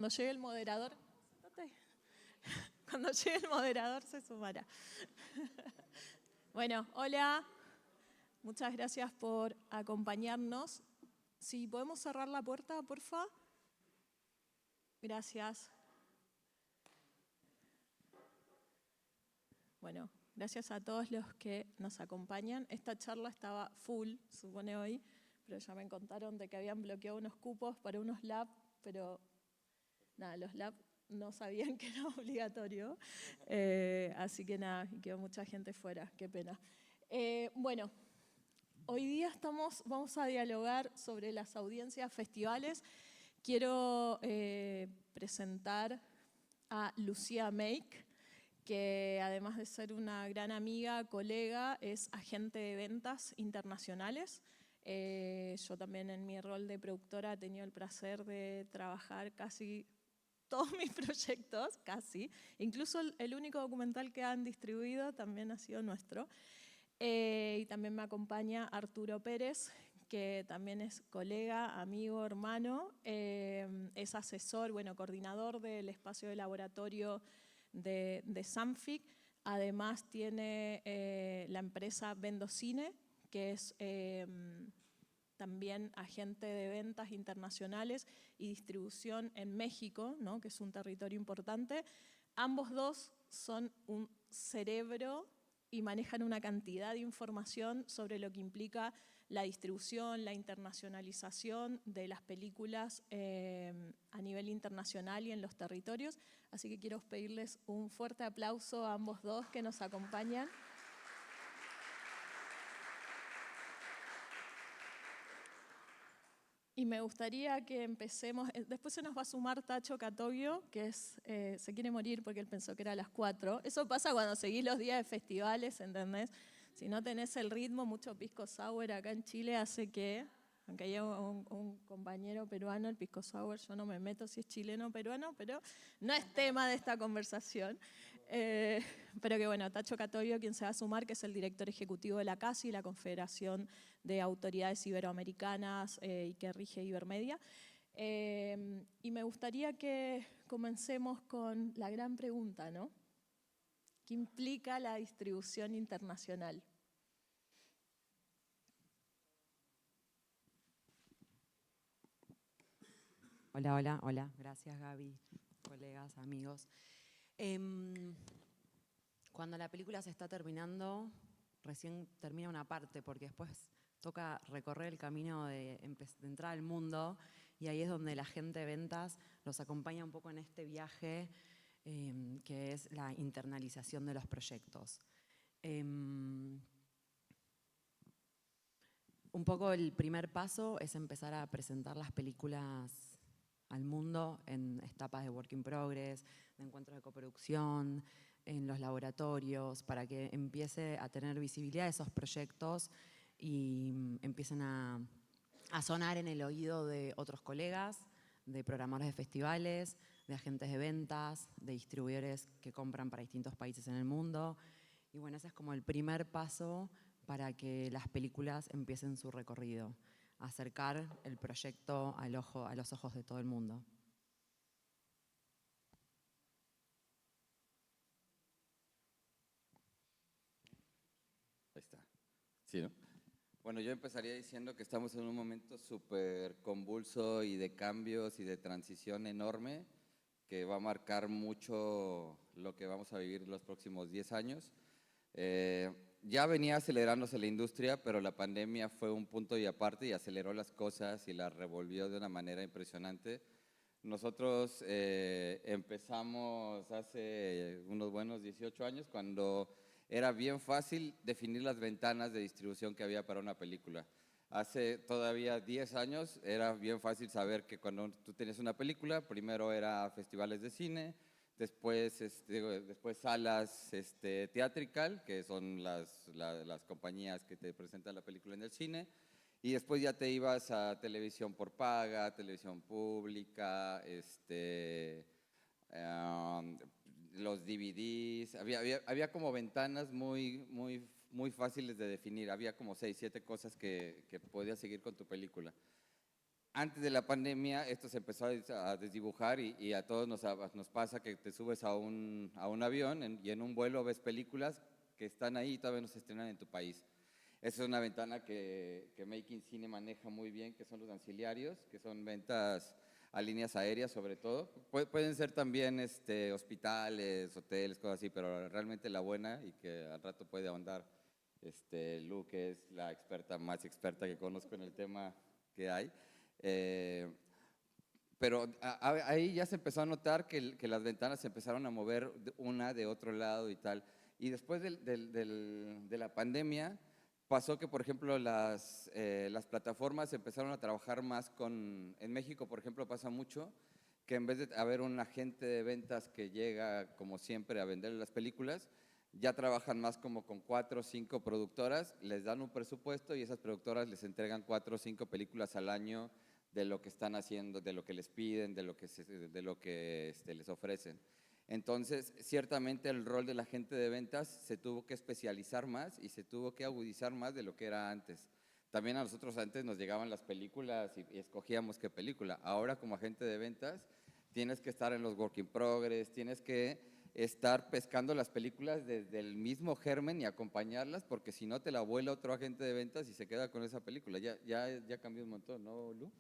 Cuando llegue el moderador, cuando llegue el moderador se sumará. Bueno, hola, muchas gracias por acompañarnos. Si podemos cerrar la puerta, porfa. Gracias. Bueno, gracias a todos los que nos acompañan. Esta charla estaba full, supone hoy, pero ya me contaron de que habían bloqueado unos cupos para unos lab, pero nada, los lab no sabían que era obligatorio, así que nada, y quedó mucha gente fuera, qué pena. Bueno, hoy día vamos a dialogar sobre las audiencias festivales. Quiero presentar a Lucía Meik, que además de ser una gran amiga, colega, es agente de ventas internacionales. Yo también en mi rol de productora he tenido el placer de trabajar casi todos mis proyectos, casi. Incluso el único documental que han distribuido también ha sido nuestro. Y también me acompaña Arturo Pérez, que también es colega, amigo, hermano. Es asesor, coordinador del espacio de laboratorio de Samfic. Además tiene la empresa Vendocine, que es también agente de ventas internacionales y distribución en México, ¿no? Que es un territorio importante. Ambos dos son un cerebro y manejan una cantidad de información sobre lo que implica la distribución, la internacionalización de las películas a nivel internacional y en los territorios. Así que quiero pedirles un fuerte aplauso a ambos dos que nos acompañan. Y me gustaría que empecemos, después se nos va a sumar Tacho Catogio, que se quiere morir porque él pensó que era a las 4. Eso pasa cuando seguís los días de festivales, ¿entendés? Si no tenés el ritmo, mucho pisco sour acá en Chile hace que, aunque haya un compañero peruano, el pisco sour, yo no me meto si es chileno o peruano, pero no es tema de esta conversación. Pero que bueno, Tacho Catogio, quien se va a sumar, que es el director ejecutivo de la CASI, la Confederación de Autoridades Iberoamericanas y que rige Ibermedia. Y me gustaría que comencemos con la gran pregunta, ¿no? ¿Qué implica la distribución internacional? Hola. Gracias, Gaby, colegas, amigos. Cuando la película se está terminando, recién termina una parte, porque después toca recorrer el camino de entrar al mundo, y ahí es donde la gente de ventas los acompaña un poco en este viaje que es la internalización de los proyectos. Un poco el primer paso es empezar a presentar las películas al mundo en etapas de work in progress, de encuentros de coproducción, en los laboratorios, para que empiece a tener visibilidad esos proyectos y empiecen a sonar en el oído de otros colegas, de programadores de festivales, de agentes de ventas, de distribuidores que compran para distintos países en el mundo. Y bueno, ese es como el primer paso para que las películas empiecen su recorrido, acercar el proyecto a los ojos de todo el mundo. Ahí está. Sí, ¿no? Bueno, yo empezaría diciendo que estamos en un momento súper convulso y de cambios y de transición enorme que va a marcar mucho lo que vamos a vivir los próximos 10 años. Ya venía acelerándose la industria, pero la pandemia fue un punto y aparte y aceleró las cosas y las revolvió de una manera impresionante. Nosotros empezamos hace unos buenos 18 años cuando era bien fácil definir las ventanas de distribución que había para una película. Hace todavía 10 años era bien fácil saber que cuando tú tenías una película, primero era festivales de cine, después salas teatrical, que son las compañías que te presentan la película en el cine, y después ya te ibas a televisión por paga, televisión pública, los DVDs. Había como ventanas muy fáciles de definir. Había como 6, 7 cosas que podías seguir con tu película. antes de la pandemia esto se empezó a desdibujar y a todos nos pasa que te subes a un avión y en un vuelo ves películas que están ahí y todavía no se estrenan en tu país. Esa es una ventana que Making Cine maneja muy bien, que son los ancillarios, que son ventas a líneas aéreas sobre todo. Pueden ser también hospitales, hoteles, cosas así, pero realmente la buena y que al rato puede ahondar Lu, que es la más experta que conozco en el tema que hay. Pero ahí ya se empezó a notar que las ventanas se empezaron a mover una de otro lado y tal. Y después de la pandemia pasó que, por ejemplo, las plataformas empezaron a trabajar más en México, por ejemplo, pasa mucho que en vez de haber un agente de ventas que llega, como siempre, a vender las películas, ya trabajan más como con 4 o 5 productoras, les dan un presupuesto y esas productoras les entregan 4 o 5 películas al año de lo que están haciendo, de lo que les piden, de lo que les ofrecen. Entonces, ciertamente el rol del agente de ventas se tuvo que especializar más y se tuvo que agudizar más de lo que era antes. También a nosotros antes nos llegaban las películas y escogíamos qué película. Ahora como agente de ventas tienes que estar en los work in progress, tienes que estar pescando las películas desde el mismo germen y acompañarlas, porque si no te la vuela otro agente de ventas y se queda con esa película. Ya cambió un montón, ¿no, Lu?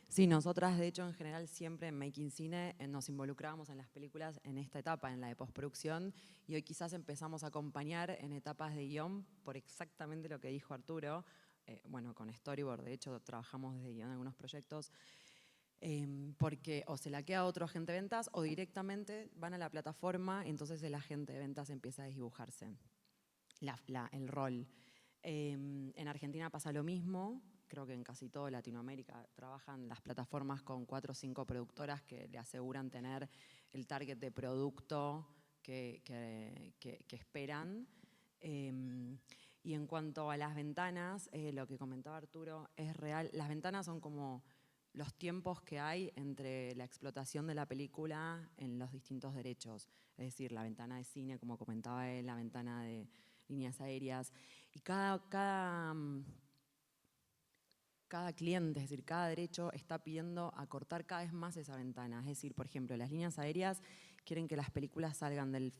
Sí, nosotras de hecho en general siempre en Making Cine nos involucrábamos en las películas en esta etapa, en la de postproducción, y hoy quizás empezamos a acompañar en etapas de guión por exactamente lo que dijo Arturo. Bueno, con Storyboard de hecho trabajamos desde guión en algunos proyectos, porque o se la queda otro agente de ventas o directamente van a la plataforma y entonces el agente de ventas empieza a desdibujarse el rol. En Argentina pasa lo mismo. Creo que en casi toda Latinoamérica trabajan las plataformas con 4 o 5 productoras que le aseguran tener el target de producto que esperan. Y en cuanto a las ventanas, lo que comentaba Arturo es real. Las ventanas son como los tiempos que hay entre la explotación de la película en los distintos derechos. Es decir, la ventana de cine, como comentaba él, la ventana de líneas aéreas. Y cada cliente, es decir, cada derecho está pidiendo acortar cada vez más esa ventana. Es decir, por ejemplo, las líneas aéreas quieren que las películas salgan del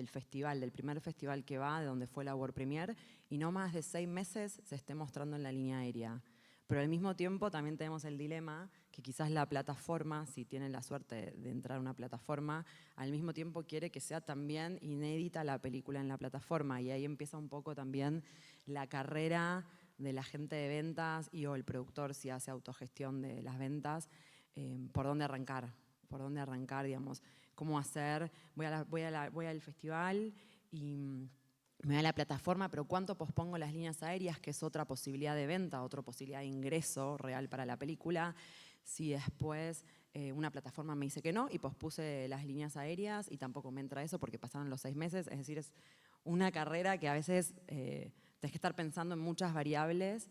festival, del primer festival que va, de donde fue la World Premiere, y no más de 6 meses se esté mostrando en la línea aérea. Pero al mismo tiempo también tenemos el dilema que quizás la plataforma, si tienen la suerte de entrar a una plataforma, al mismo tiempo quiere que sea también inédita la película en la plataforma. Y ahí empieza un poco también la carrera del agente de ventas o el productor si hace autogestión de las ventas, por dónde arrancar, digamos, cómo hacer, voy al festival y me voy a la plataforma, pero ¿cuánto pospongo las líneas aéreas, que es otra posibilidad de venta, otra posibilidad de ingreso real para la película? Si después una plataforma me dice que no y pospuse las líneas aéreas y tampoco me entra eso porque pasaron los 6 meses, es decir, es una carrera que a veces tenés que estar pensando en muchas variables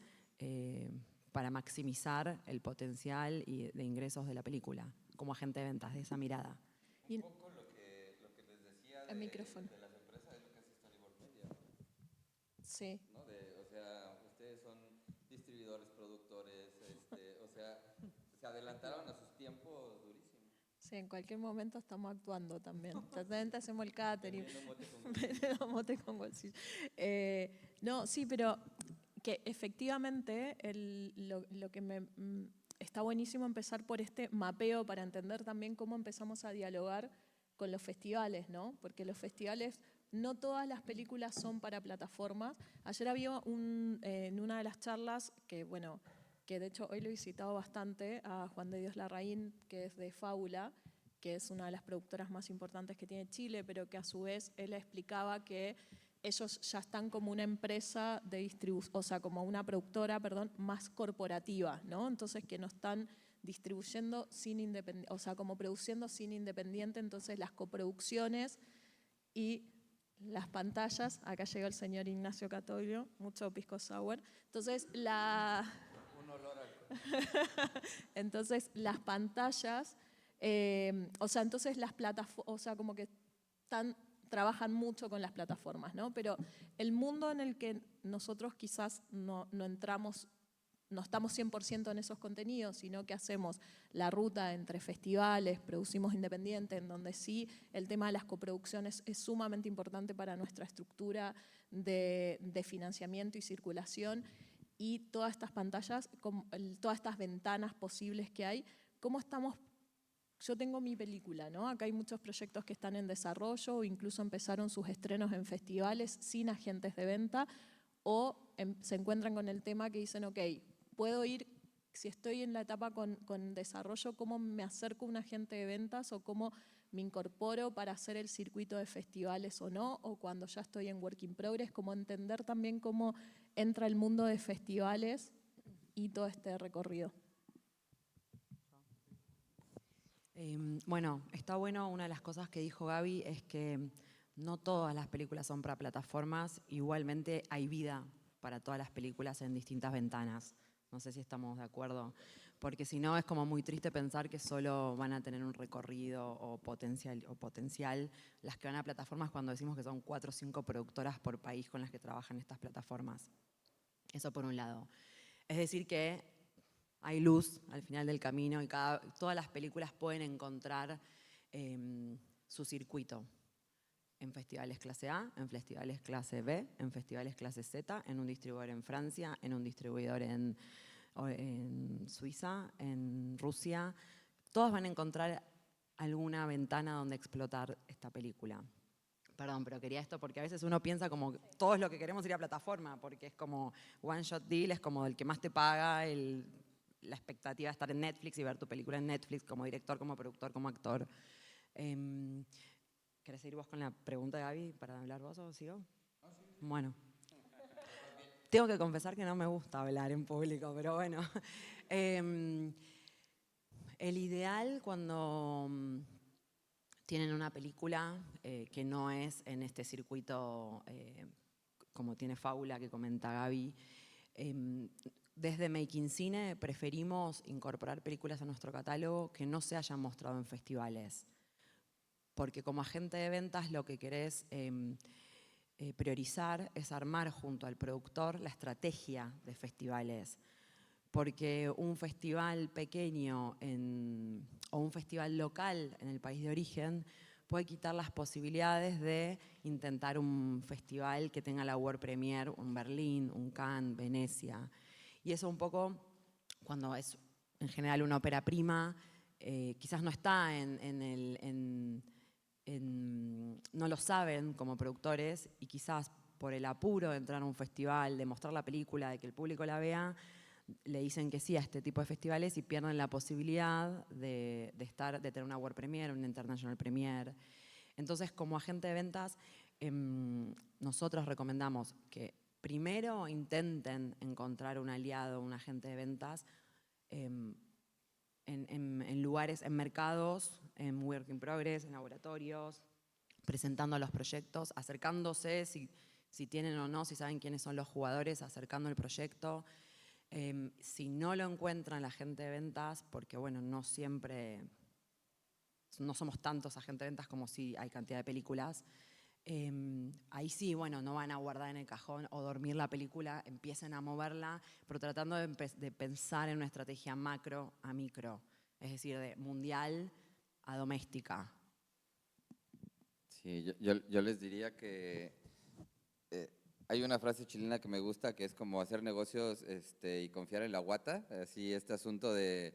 para maximizar el potencial de ingresos de la película, como agente de ventas, de esa mirada. Un poco lo que les decía El micrófono. de las empresas es lo que hace Storyboard Media, Sí. ¿no? O sea, ustedes son distribuidores, productores, o sea, se adelantaron a sus tiempos durísimo. Sí, en cualquier momento estamos actuando también. Totalmente hacemos el catering. Vendiendo mote con Vendiendo mote con bolsillo. No, sí, pero que efectivamente lo que está buenísimo empezar por este mapeo para entender también cómo empezamos a dialogar con los festivales, ¿no? Porque los festivales, no todas las películas son para plataformas. Ayer había en una de las charlas que, bueno, que de hecho hoy lo he visitado bastante, a Juan de Dios Larraín, que es de Fábula, que es una de las productoras más importantes que tiene Chile, pero que a su vez él explicaba que ellos ya están como una empresa de distribución, o sea, como una productora, perdón, más corporativa, ¿no? Entonces que no están distribuyendo sin independiente, o sea, como produciendo sin independiente, entonces las coproducciones y las pantallas, acá llegó el señor Ignacio Catolio, mucho pisco sour, entonces un olor al... entonces las pantallas, o sea, entonces las plataformas, o sea, como que trabajan mucho con las plataformas, ¿no? Pero el mundo en el que nosotros quizás no entramos no estamos 100% en esos contenidos, sino que hacemos la ruta entre festivales, producimos independiente, en donde sí el tema de las coproducciones es sumamente importante para nuestra estructura de financiamiento y circulación, y todas estas pantallas, todas estas ventanas posibles que hay, cómo estamos. Yo tengo mi película, ¿no? Acá hay muchos proyectos que están en desarrollo o incluso empezaron sus estrenos en festivales sin agentes de venta, o se encuentran con el tema que dicen, ok, puedo ir, si estoy en la etapa con desarrollo, ¿cómo me acerco a un agente de ventas o cómo me incorporo para hacer el circuito de festivales o no? O cuando ya estoy en Work in Progress, cómo entender también cómo entra el mundo de festivales y todo este recorrido. Bueno, está bueno, una de las cosas que dijo Gaby es que no todas las películas son para plataformas, igualmente hay vida para todas las películas en distintas ventanas. No sé si estamos de acuerdo, porque si no es como muy triste pensar que solo van a tener un recorrido o potencial las que van a plataformas cuando decimos que son 4 o 5 productoras por país con las que trabajan estas plataformas. Eso por un lado. Es decir que hay luz al final del camino y todas las películas pueden encontrar su circuito en festivales clase A, en festivales clase B, en festivales clase Z, en un distribuidor en Francia, en un distribuidor en Suiza, en Rusia. Todas van a encontrar alguna ventana donde explotar esta película. Perdón, pero quería esto porque a veces uno piensa como todos lo que queremos ir a plataforma, porque es como one shot deal, es como el que más te paga, la expectativa de estar en Netflix y ver tu película en Netflix como director, como productor, como actor. ¿Querés seguir vos con la pregunta, Gaby, para hablar vos o sigo? Bueno. Tengo que confesar que no me gusta hablar en público, pero bueno. El ideal cuando tienen una película que no es en este circuito como tiene Fábula que comenta Gaby, desde Making Cine preferimos incorporar películas a nuestro catálogo que no se hayan mostrado en festivales. Porque como agente de ventas lo que querés priorizar es armar junto al productor la estrategia de festivales. Porque un festival pequeño o un festival local en el país de origen puede quitar las posibilidades de intentar un festival que tenga la World Premiere, un Berlín, un Cannes, Venecia. Y eso un poco, cuando es en general una ópera prima, quizás no está no lo saben como productores y quizás por el apuro de entrar a un festival, de mostrar la película, de que el público la vea, le dicen que sí a este tipo de festivales y pierden la posibilidad de tener una World Premiere, una International Premiere. Entonces, como agente de ventas, nosotros recomendamos que primero intenten encontrar un aliado, un agente de ventas en lugares, en mercados, en Work in Progress, en laboratorios, presentando los proyectos, acercándose si tienen o no, si saben quiénes son los jugadores, acercando el proyecto. Si no lo encuentran la agente de ventas, porque bueno, no siempre, no somos tantos agentes de ventas como si hay cantidad de películas, ahí sí, bueno, no van a guardar en el cajón o dormir la película, empiecen a moverla, pero tratando de pensar en una estrategia macro a micro, es decir, de mundial a doméstica. Sí, yo les diría que hay una frase chilena que me gusta, que es como hacer negocios y confiar en la guata, así este asunto de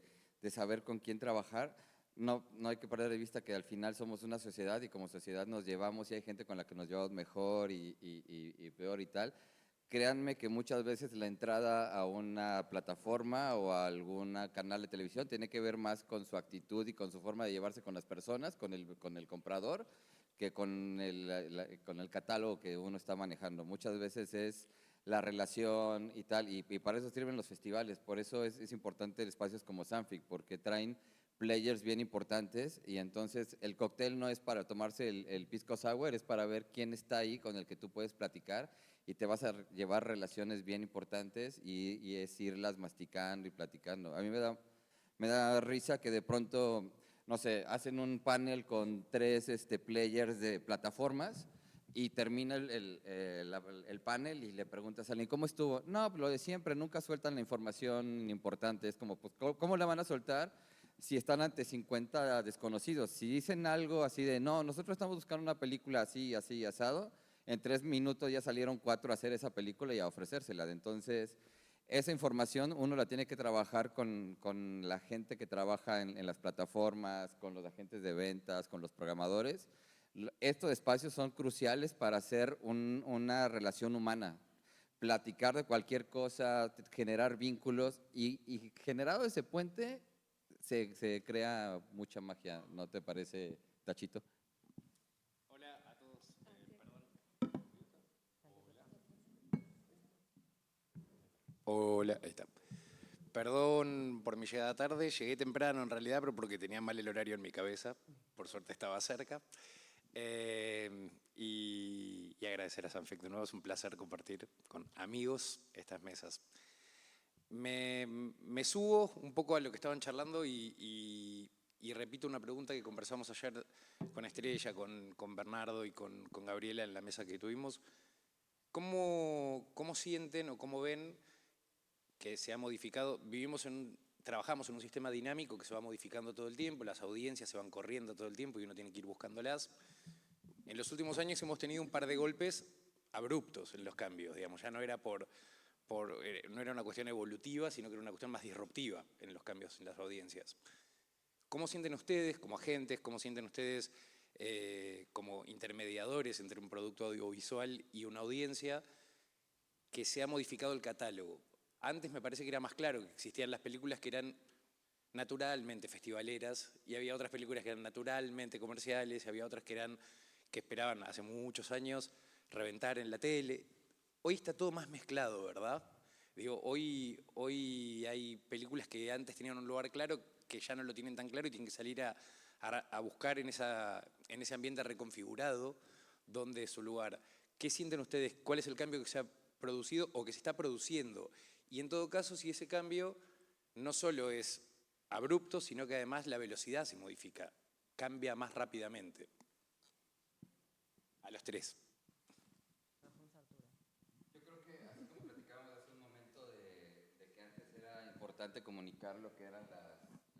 saber con quién trabajar. No hay que perder de vista que al final somos una sociedad y como sociedad nos llevamos y hay gente con la que nos llevamos mejor y peor y tal. Créanme que muchas veces la entrada a una plataforma o a algún canal de televisión tiene que ver más con su actitud y con su forma de llevarse con las personas, con el comprador, que con el catálogo que uno está manejando. Muchas veces es la relación y tal, y para eso sirven los festivales. Por eso es importante espacios como Sanfic, porque traen players bien importantes y entonces el cóctel no es para tomarse el pisco sour, es para ver quién está ahí con el que tú puedes platicar y te vas a llevar relaciones bien importantes y es irlas masticando y platicando. A mí me da risa que de pronto, no sé, hacen un panel con 3 players de plataformas, y termina el panel y le preguntas a alguien, ¿cómo estuvo? No, lo de siempre, nunca sueltan la información importante. Es como, pues, ¿cómo la van a soltar si están ante 50 desconocidos? Si dicen algo así de, no, nosotros estamos buscando una película así, así, asado, en 3 minutos ya salieron 4 a hacer esa película y a ofrecérsela. Entonces, esa información uno la tiene que trabajar con la gente que trabaja en las plataformas, con los agentes de ventas, con los programadores. Estos espacios son cruciales para hacer una relación humana, platicar de cualquier cosa, generar vínculos y generado ese puente se crea mucha magia, ¿no te parece, Tachito? Hola a todos, perdón. Hola, ahí está. Perdón por mi llegada tarde, llegué temprano en realidad, pero porque tenía mal el horario en mi cabeza. Por suerte estaba cerca. Y agradecer a Sanfec de nuevo, es un placer compartir con amigos estas mesas. Me subo un poco a lo que estaban charlando y repito una pregunta que conversamos ayer con Estrella, con Bernardo y con Gabriela en la mesa que tuvimos. ¿Cómo sienten o cómo ven que se ha modificado? Trabajamos en un sistema dinámico que se va modificando todo el tiempo, las audiencias se van corriendo todo el tiempo y uno tiene que ir buscándolas. En los últimos años hemos tenido un par de golpes abruptos en los cambios, digamos, ya no era no era una cuestión evolutiva, sino que era una cuestión más disruptiva en los cambios en las audiencias. ¿Cómo sienten ustedes como agentes, cómo sienten ustedes como intermediadores entre un producto audiovisual y una audiencia que se ha modificado el catálogo? Antes me parece que era más claro que existían las películas que eran naturalmente festivaleras y había otras películas que eran naturalmente comerciales y había otras que esperaban hace muchos años reventar en la tele. Hoy está todo más mezclado, ¿verdad? Digo, hoy hay películas que antes tenían un lugar claro que ya no lo tienen tan claro y tienen que salir a buscar en ese ambiente reconfigurado dónde es su lugar. ¿Qué sienten ustedes? ¿Cuál es el cambio que se ha producido o que se está produciendo? Y en todo caso, si ese cambio no solo es abrupto, sino que además la velocidad se modifica, cambia más rápidamente. A los tres. Yo creo que así como platicábamos hace un momento de que antes era importante comunicar lo que eran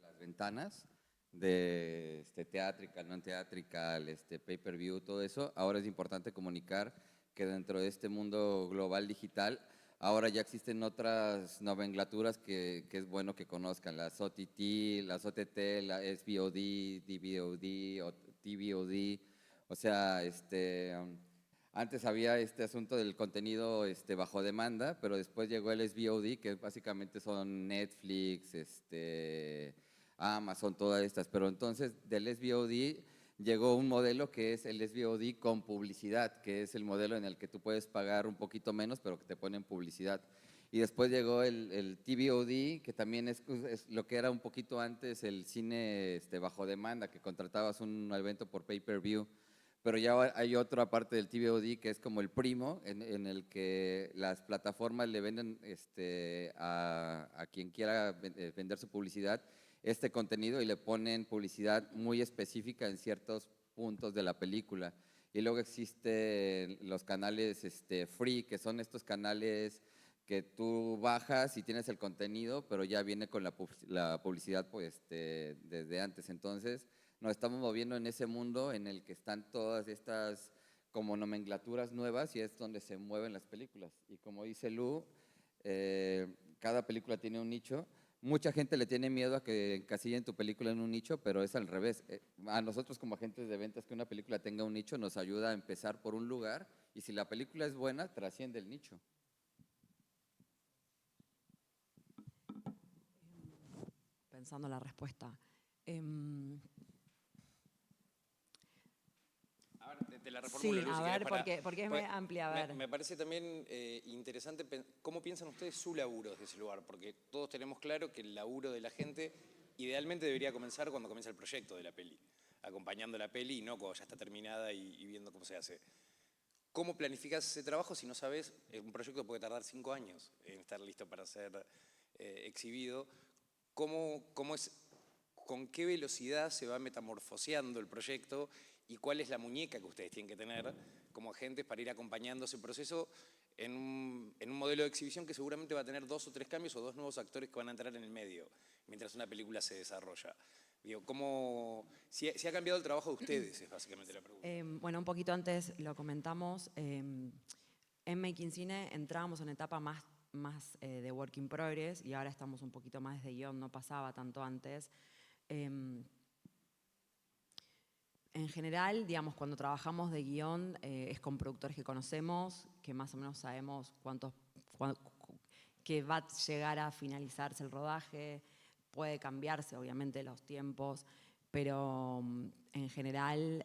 las ventanas de teatrical, no teatrical, pay-per-view, todo eso, ahora es importante comunicar que dentro de este mundo global digital ahora ya existen otras nomenclaturas que es bueno que conozcan, las OTT, las OTT, la SVOD, DVOD o TVOD, o sea, antes había este asunto del contenido bajo demanda, pero después llegó el SVOD, que básicamente son Netflix, Amazon, todas estas, pero entonces del SVOD llegó un modelo que es el SVOD con publicidad, que es el modelo en el que tú puedes pagar un poquito menos, pero que te ponen publicidad. Y después llegó el TVOD, que también es lo que era un poquito antes el cine bajo demanda, que contratabas un evento por pay-per-view. Pero ya hay otra parte del TVOD que es como el primo, en el que las plataformas le venden a quien quiera vender su publicidad este contenido y le ponen publicidad muy específica en ciertos puntos de la película. Y luego existen los canales free, que son estos canales que tú bajas y tienes el contenido, pero ya viene con la publicidad pues, desde antes. Entonces, nos estamos moviendo en ese mundo en el que están todas estas como nomenclaturas nuevas y es donde se mueven las películas. Y como dice Lu, cada película tiene un nicho. Mucha gente le tiene miedo a que encasillen tu película en un nicho, pero es al revés. A nosotros como agentes de ventas que una película tenga un nicho nos ayuda a empezar por un lugar y si la película es buena, trasciende el nicho. Pensando la respuesta. A ver, te la reformulo, Sí, Lu, si a querés, ver, porque es pues, amplia, a ver. me parece también interesante cómo piensan ustedes su laburo desde ese lugar, porque todos tenemos claro que el laburo de la gente idealmente debería comenzar cuando comienza el proyecto de la peli, acompañando la peli y no cuando ya está terminada y viendo cómo se hace. ¿Cómo planificas ese trabajo si no sabes? Un proyecto puede tardar 5 años en estar listo para ser exhibido. ¿Con qué velocidad se va metamorfoseando el proyecto y cuál es la muñeca que ustedes tienen que tener como agentes para ir acompañando ese proceso en un modelo de exhibición que seguramente va a tener 2 o 3 cambios o 2 nuevos actores que van a entrar en el medio mientras una película se desarrolla. Digo, si ha cambiado el trabajo de ustedes, es básicamente la pregunta. Bueno, un poquito antes lo comentamos. En Making Cine entrábamos en etapa más de work in progress y ahora estamos un poquito más de guión, no pasaba tanto antes. En general, digamos, cuando trabajamos de guión es con productores que conocemos, que más o menos sabemos que va a llegar a finalizarse el rodaje. Puede cambiarse, obviamente, los tiempos, pero en general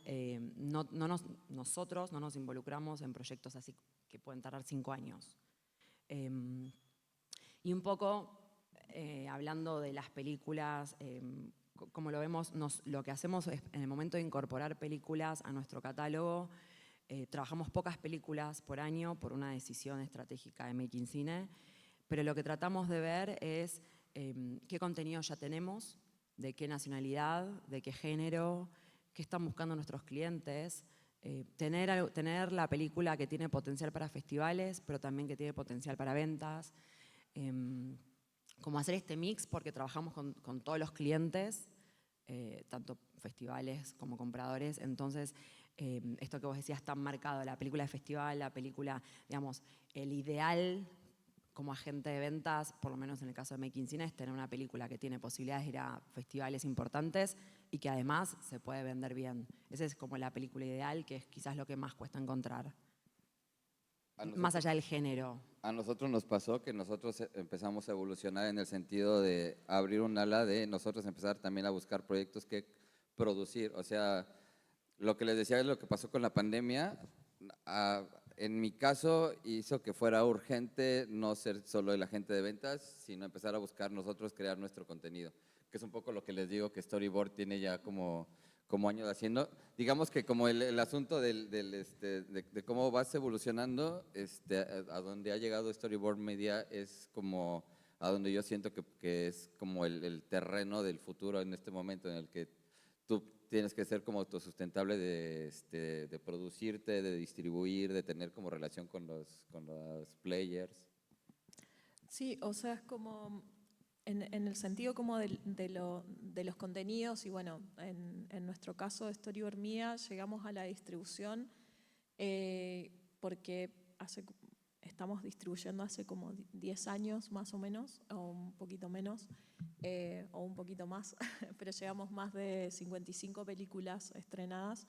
nosotros no nos involucramos en proyectos así que pueden tardar 5 años. Y un poco, hablando de las películas, como lo vemos, lo que hacemos es, en el momento de incorporar películas a nuestro catálogo, trabajamos pocas películas por año por una decisión estratégica de Making Cine, pero lo que tratamos de ver es qué contenido ya tenemos, de qué nacionalidad, de qué género, qué están buscando nuestros clientes, tener la película que tiene potencial para festivales, pero también que tiene potencial para ventas, como hacer este mix porque trabajamos con todos los clientes, tanto festivales como compradores, entonces esto que vos decías tan marcado, la película de festival, la película, digamos, el ideal como agente de ventas, por lo menos en el caso de Making Cine, es tener una película que tiene posibilidades de ir a festivales importantes y que además se puede vender bien. Esa es como la película ideal, que es quizás lo que más cuesta encontrar. Más allá del género. A nosotros nos pasó que nosotros empezamos a evolucionar en el sentido de abrir un ala de nosotros empezar también a buscar proyectos que producir. O sea, lo que les decía es lo que pasó con la pandemia. En mi caso hizo que fuera urgente no ser solo el agente de ventas, sino empezar a buscar nosotros crear nuestro contenido, que es un poco lo que les digo que Storyboard tiene ya como años haciendo. Digamos que como el asunto de cómo vas evolucionando, a donde ha llegado Storyboard Media es como a donde yo siento que es como el terreno del futuro en este momento en el que tú tienes que ser como autosustentable de producirte, de distribuir, de tener como relación con los players. Sí, o sea, es como en el sentido como de los contenidos y bueno, en nuestro caso de Storyboard Mía llegamos a la distribución porque estamos distribuyendo hace como 10 años más o menos, o un poquito menos, o un poquito más, pero llevamos más de 55 películas estrenadas,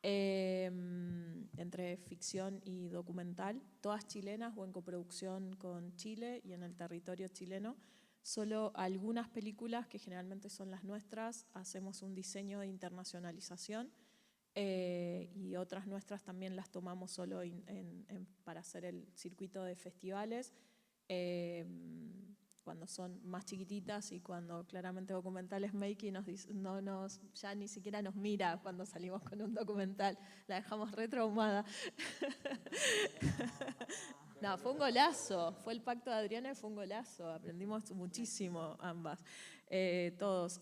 entre ficción y documental, todas chilenas o en coproducción con Chile y en el territorio chileno. Solo algunas películas, que generalmente son las nuestras, hacemos un diseño de internacionalización y otras nuestras también las tomamos solo para hacer el circuito de festivales, cuando son más chiquititas y cuando claramente documentales Makey ya ni siquiera nos mira cuando salimos con un documental, la dejamos re traumada. No, fue un golazo, fue el pacto de Adriana y fue un golazo, aprendimos muchísimo ambas, todos.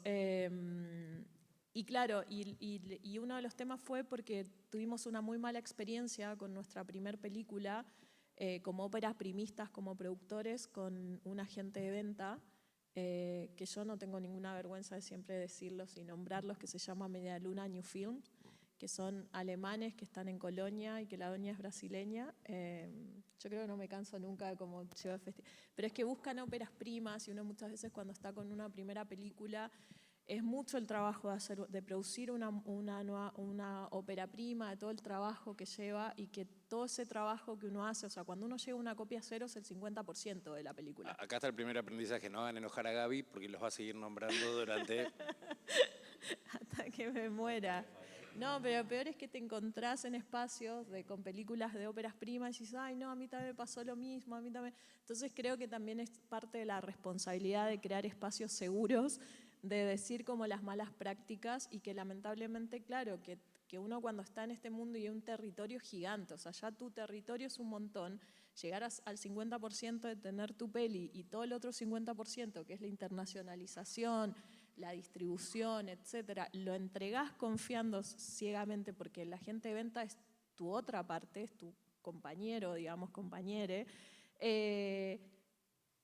Y claro, y uno de los temas fue porque tuvimos una muy mala experiencia con nuestra primer película, como óperas primistas, como productores, con un agente de venta, que yo no tengo ninguna vergüenza de siempre decirlos y nombrarlos, que se llama Media Luna New Film, que son alemanes que están en Colonia y que la doña es brasileña. Yo creo que no me canso nunca de cómo lleva festival. Pero es que buscan óperas primas y uno muchas veces cuando está con una primera película es mucho el trabajo de producir una ópera prima, de todo el trabajo que lleva y que todo ese trabajo que uno hace, o sea, cuando uno llega a una copia cero es el 50% de la película. Acá está el primer aprendizaje, no hagan enojar a Gaby porque los va a seguir nombrando durante... Hasta que me muera. No, pero lo peor es que te encontrás en espacios con películas de óperas primas y dices, ay, no, a mí también me pasó lo mismo, a mí también. Entonces creo que también es parte de la responsabilidad de crear espacios seguros, de decir como las malas prácticas y que lamentablemente, claro, que uno cuando está en este mundo y hay un territorio gigante, o sea, ya tu territorio es un montón, llegar al 50% de tener tu peli y todo el otro 50%, que es la internacionalización, la distribución, etcétera, lo entregás confiando ciegamente porque la gente de venta tu otra parte, es tu compañero, digamos, compañere,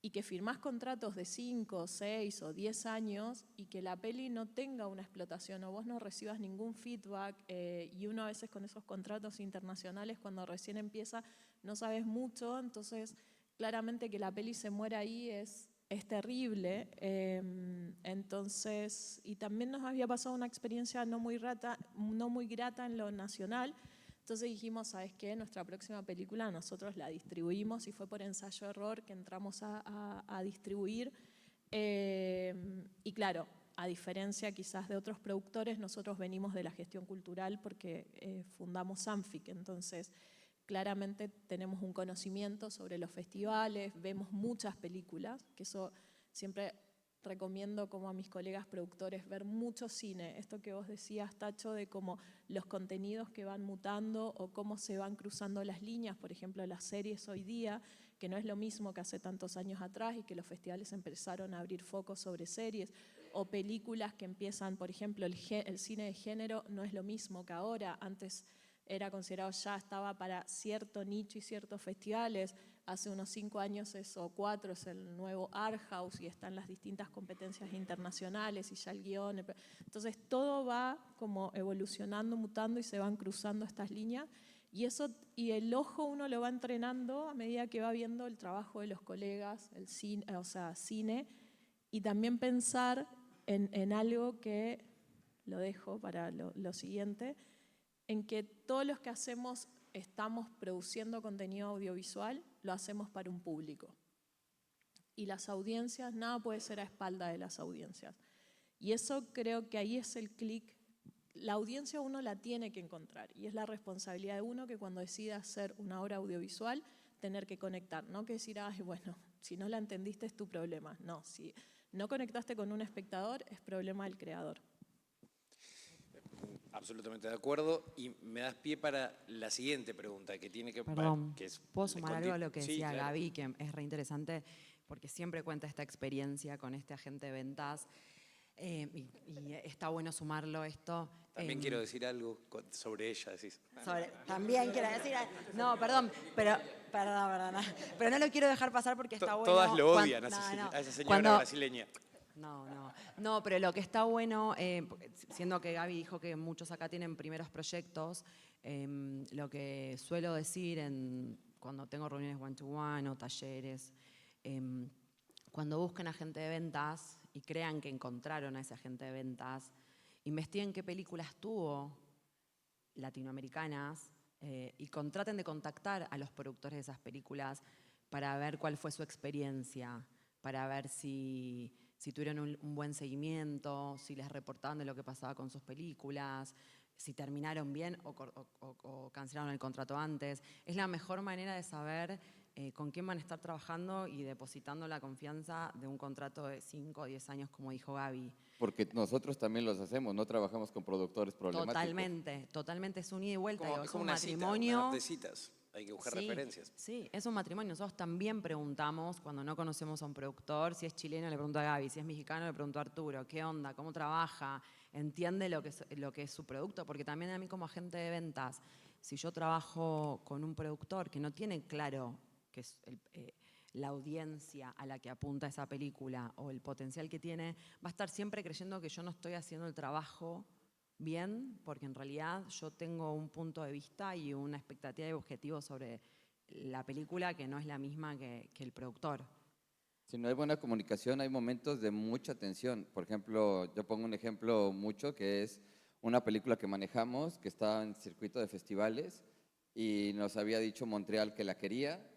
y que firmás contratos de 5, 6 o 10 años y que la peli no tenga una explotación o vos no recibas ningún feedback, y uno a veces con esos contratos internacionales cuando recién empieza no sabes mucho, entonces claramente que la peli se muera ahí es terrible. Entonces, y también nos había pasado una experiencia no muy grata en lo nacional. Entonces dijimos, ¿sabes qué? Nuestra próxima película nosotros la distribuimos y fue por ensayo-error que entramos a distribuir. Y claro, a diferencia quizás de otros productores, nosotros venimos de la gestión cultural porque fundamos Sanfic, entonces claramente tenemos un conocimiento sobre los festivales, vemos muchas películas, que eso siempre recomiendo como a mis colegas productores ver mucho cine. Esto que vos decías, Tacho, de cómo los contenidos que van mutando o cómo se van cruzando las líneas, por ejemplo, las series hoy día, que no es lo mismo que hace tantos años atrás y que los festivales empezaron a abrir focos sobre series, o películas que empiezan, por ejemplo, el cine de género no es lo mismo que ahora. Antes era considerado, ya estaba para cierto nicho y ciertos festivales. Hace unos 5 años o 4 es el nuevo Art House y están las distintas competencias internacionales y ya el guión. Entonces todo va como evolucionando, mutando y se van cruzando estas líneas. Y el ojo uno lo va entrenando a medida que va viendo el trabajo de los colegas, el cine, o sea, cine, y también pensar en algo que lo dejo para lo siguiente, en que todos los que hacemos, estamos produciendo contenido audiovisual, lo hacemos para un público. Y las audiencias, nada puede ser a espalda de las audiencias. Y eso creo que ahí es el clic. La audiencia uno la tiene que encontrar y es la responsabilidad de uno que cuando decida hacer una obra audiovisual, tener que conectar, no que decir, ay, bueno, si no la entendiste es tu problema. No, si no conectaste con un espectador es problema del creador. Absolutamente de acuerdo. Y me das pie para la siguiente pregunta que tiene que... Perdón, que es, ¿puedo sumar algo a lo que sí, decía claro. Gaby, que es reinteresante, porque siempre cuenta esta experiencia con este agente de ventas, y está bueno sumarlo esto. También quiero decir algo sobre ella, decís. También quiero decir... No, perdón, pero no lo quiero dejar pasar porque está bueno. Todas lo odian a esa señora brasileña. No, pero lo que está bueno, siendo que Gaby dijo que muchos acá tienen primeros proyectos, lo que suelo decir cuando tengo reuniones one-to-one o talleres, cuando busquen agente de ventas y crean que encontraron a ese agente de ventas, investiguen qué películas tuvo latinoamericanas y traten de contactar a los productores de esas películas para ver cuál fue su experiencia, para ver si tuvieron un buen seguimiento, si les reportaban de lo que pasaba con sus películas, si terminaron bien o cancelaron el contrato antes. Es la mejor manera de saber con quién van a estar trabajando y depositando la confianza de un contrato de 5 o 10 años, como dijo Gaby. Porque nosotros también los hacemos, no trabajamos con productores problemáticos. Totalmente, es un ida y vuelta. Es como un una matrimonio. Cita, una app de citas. Hay que buscar referencias. Sí, es un matrimonio. Nosotros también preguntamos, cuando no conocemos a un productor, si es chileno le pregunto a Gaby, si es mexicano le pregunto a Arturo, ¿qué onda? ¿Cómo trabaja? ¿Entiende lo que es su producto? Porque también a mí como agente de ventas, si yo trabajo con un productor que no tiene claro que es la audiencia a la que apunta esa película o el potencial que tiene, va a estar siempre creyendo que yo no estoy haciendo el trabajo bien, porque en realidad yo tengo un punto de vista y una expectativa y objetivo sobre la película que no es la misma que el productor. Si no hay buena comunicación, hay momentos de mucha tensión. Por ejemplo, yo pongo un ejemplo mucho que es una película que manejamos, que estaba en circuito de festivales y nos había dicho Montreal que la quería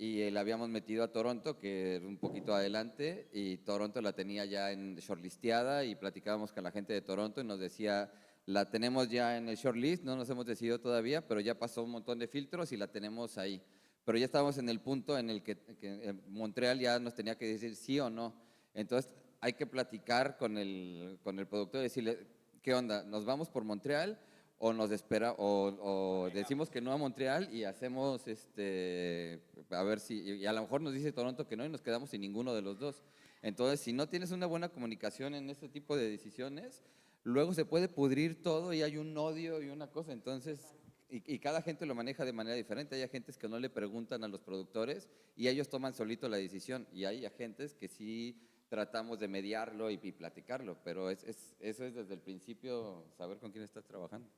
y la habíamos metido a Toronto, que era un poquito adelante, y Toronto la tenía ya en shortlisteada y platicábamos con la gente de Toronto y nos decía, la tenemos ya en el shortlist, no nos hemos decidido todavía, pero ya pasó un montón de filtros y la tenemos ahí. Pero ya estábamos en el punto en el que Montreal ya nos tenía que decir sí o no. Entonces hay que platicar con el productor y decirle, ¿qué onda? ¿Nos vamos por Montreal o nos espera o decimos que no a Montreal y hacemos a ver si, y a lo mejor nos dice Toronto que no y nos quedamos sin ninguno de los dos? Entonces, si no tienes una buena comunicación en este tipo de decisiones, luego se puede pudrir todo y hay un odio y una cosa. Entonces, y cada gente lo maneja de manera diferente. Hay agentes que no le preguntan a los productores y ellos toman solito la decisión. Y hay agentes que sí tratamos de mediarlo y platicarlo, pero eso es desde el principio, saber con quién estás trabajando.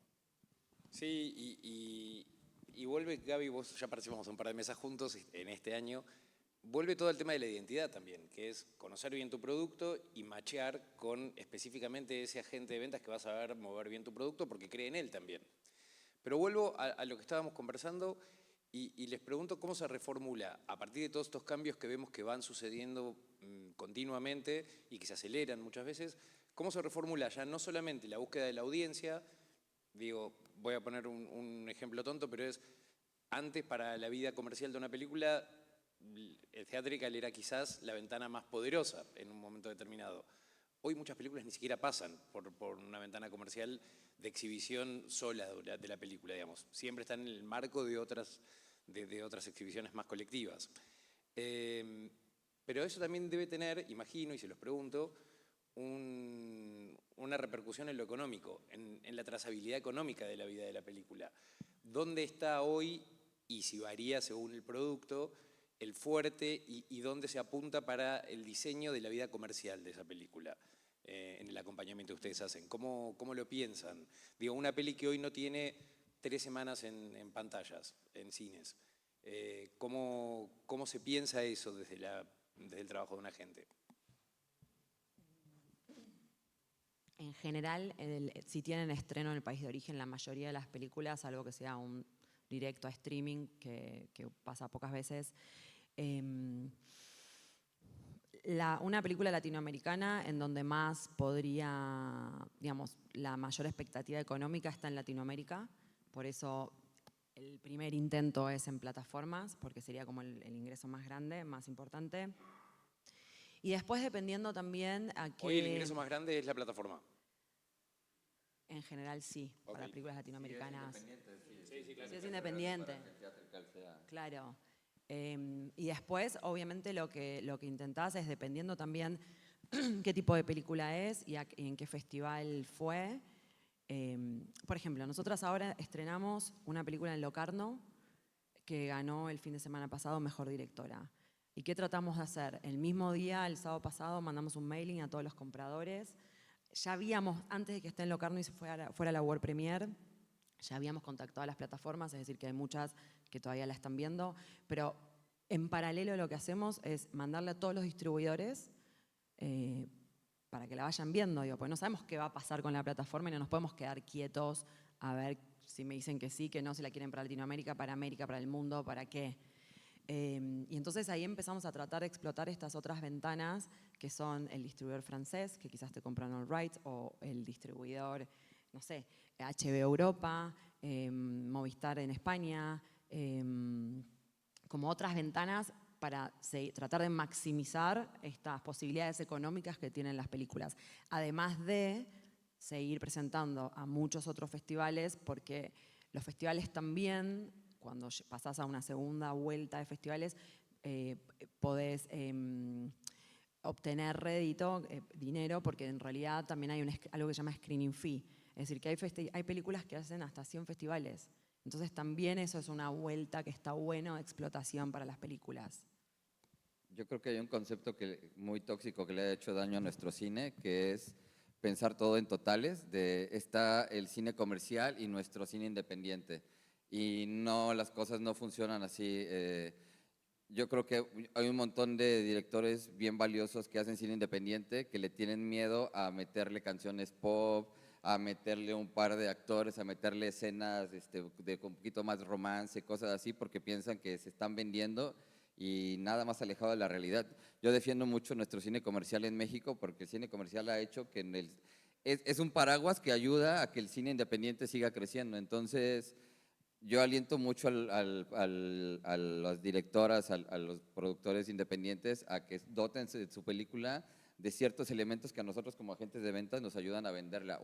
Sí, y vuelve, Gaby, vos ya participamos un par de mesas juntos en este año, vuelve todo el tema de la identidad también, que es conocer bien tu producto y machear con específicamente ese agente de ventas que va a saber mover bien tu producto porque cree en él también. Pero vuelvo a lo que estábamos conversando y les pregunto cómo se reformula a partir de todos estos cambios que vemos que van sucediendo continuamente y que se aceleran muchas veces, cómo se reformula ya no solamente la búsqueda de la audiencia. Digo, voy a poner un ejemplo tonto, pero es, antes para la vida comercial de una película, el theatrical era quizás la ventana más poderosa en un momento determinado. Hoy muchas películas ni siquiera pasan por una ventana comercial de exhibición sola de la película, digamos. Siempre están en el marco de otras exhibiciones más colectivas. Pero eso también debe tener, imagino, y se los pregunto, una repercusión en lo económico, en la trazabilidad económica de la vida de la película. ¿Dónde está hoy, y si varía según el producto, el fuerte y dónde se apunta para el diseño de la vida comercial de esa película? En el acompañamiento que ustedes hacen, ¿cómo lo piensan? Digo, una peli que hoy no tiene 3 semanas en pantallas, en cines. ¿Cómo se piensa eso desde el trabajo de un agente? En general, si tienen estreno en el país de origen, la mayoría de las películas, salvo que sea un directo a streaming, que pasa pocas veces, una película latinoamericana en donde más podría, digamos, la mayor expectativa económica está en Latinoamérica, por eso el primer intento es en plataformas, porque sería como el ingreso más grande, más importante. Y después dependiendo también a qué... Hoy el ingreso más grande es la plataforma. En general sí, Okay. para películas latinoamericanas. Sí, Sí, es independiente. Claro. Y después, obviamente, lo que intentás es, dependiendo también qué tipo de película es y en qué festival fue. Por ejemplo, nosotras ahora estrenamos una película en Locarno que ganó el fin de semana pasado Mejor Directora. ¿Y qué tratamos de hacer? El mismo día, el sábado pasado, mandamos un mailing a todos los compradores. Ya habíamos, antes de que esté en Locarno y se fuera la World Premiere, ya habíamos contactado a las plataformas, es decir, que hay muchas que todavía la están viendo, pero en paralelo lo que hacemos es mandarle a todos los distribuidores para que la vayan viendo, digo, porque no sabemos qué va a pasar con la plataforma y no nos podemos quedar quietos a ver si me dicen que sí, que no, si la quieren para Latinoamérica, para América, para el mundo, para qué. Y entonces ahí empezamos a tratar de explotar estas otras ventanas que son el distribuidor francés, que quizás te compran all rights, o el distribuidor, no sé, HBO Europa, Movistar en España, como otras ventanas para tratar de maximizar estas posibilidades económicas que tienen las películas. Además de seguir presentando a muchos otros festivales, porque los festivales también, cuando pasás a una segunda vuelta de festivales, podés obtener rédito, dinero, porque en realidad también hay algo que se llama screening fee. Es decir, que hay películas que hacen hasta 100 festivales. Entonces también eso es una vuelta que está bueno de explotación para las películas. Yo creo que hay un concepto muy tóxico que le ha hecho daño a nuestro cine, que es pensar todo en totales. Está el cine comercial y nuestro cine independiente. Y no, las cosas no funcionan así. Yo creo que hay un montón de directores bien valiosos que hacen cine independiente que le tienen miedo a meterle canciones pop, a meterle un par de actores, a meterle escenas de un poquito más romance, cosas así, porque piensan que se están vendiendo y nada más alejado de la realidad. Yo defiendo mucho nuestro cine comercial en México porque el cine comercial ha hecho que es un paraguas que ayuda a que el cine independiente siga creciendo. Entonces, yo aliento mucho a las directoras, a los productores independientes a que doten su película de ciertos elementos que a nosotros como agentes de ventas nos ayudan a venderla.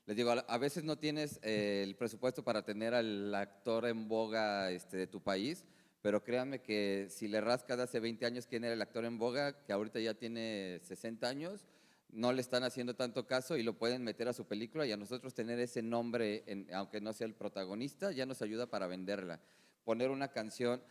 Les digo, a veces no tienes el presupuesto para tener al actor en boga de tu país, pero créanme que si le rascas hace 20 años quién era el actor en boga, que ahorita ya tiene 60 años, no le están haciendo tanto caso y lo pueden meter a su película, y a nosotros tener ese nombre, aunque no sea el protagonista, ya nos ayuda para venderla. Poner una canción.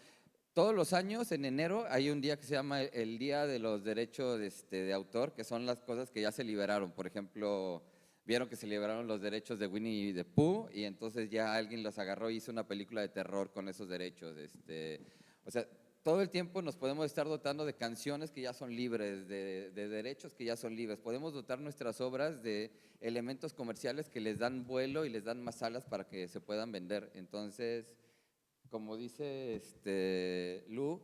Todos los años, en enero, hay un día que se llama el Día de los Derechos de Autor, que son las cosas que ya se liberaron. Por ejemplo, vieron que se liberaron los derechos de Winnie the Pooh y entonces ya alguien los agarró y hizo una película de terror con esos derechos. O sea, todo el tiempo nos podemos estar dotando de canciones que ya son libres, de derechos que ya son libres. Podemos dotar nuestras obras de elementos comerciales que les dan vuelo y les dan más alas para que se puedan vender. Entonces, como dice Lu,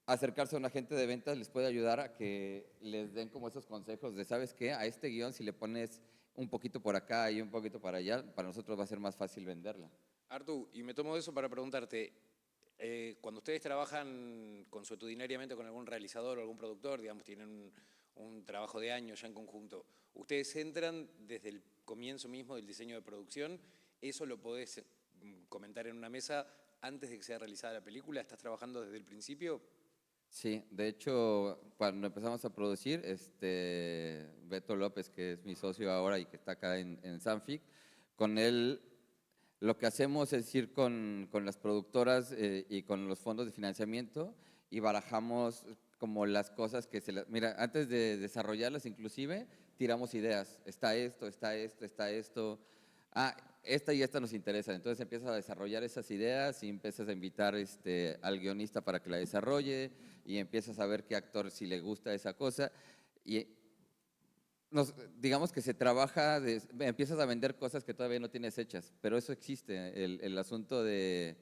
acercarse a un agente de ventas les puede ayudar a que les den como esos consejos de, ¿sabes qué? A este guión si le pones un poquito por acá y un poquito para allá, para nosotros va a ser más fácil venderla. Artu, y me tomo de eso para preguntarte, cuando ustedes trabajan consuetudinariamente con algún realizador o algún productor, digamos, tienen un trabajo de años ya en conjunto, ¿ustedes entran desde el comienzo mismo del diseño de producción? ¿Eso lo podés comentar en una mesa antes de que sea realizada la película? ¿Estás trabajando desde el principio? Sí, de hecho, cuando empezamos a producir, Beto López, que es mi socio ahora y que está acá en Sanfic, con él lo que hacemos es ir con las productoras y con los fondos de financiamiento y barajamos como las cosas que mira, antes de desarrollarlas inclusive, tiramos ideas. Está esto, está esto, está esto. Esta y esta nos interesan. Entonces empiezas a desarrollar esas ideas y empiezas a invitar al guionista para que la desarrolle y empiezas a ver qué actor si le gusta esa cosa. Y digamos que se trabaja, empiezas a vender cosas que todavía no tienes hechas, pero eso existe. El asunto en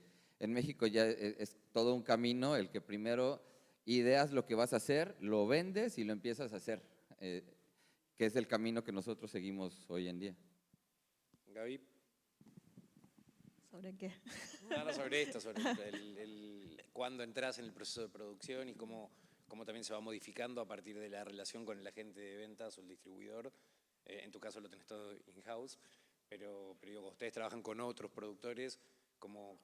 México ya es todo un camino, el que primero ideas lo que vas a hacer, lo vendes y lo empiezas a hacer, que es el camino que nosotros seguimos hoy en día. Gaby. ¿Sobre qué? No, sobre esto, sobre cuándo entras en el proceso de producción y cómo también se va modificando a partir de la relación con el agente de ventas o el distribuidor. En tu caso lo tenés todo in-house, pero digo, ustedes trabajan con otros productores, ¿cómo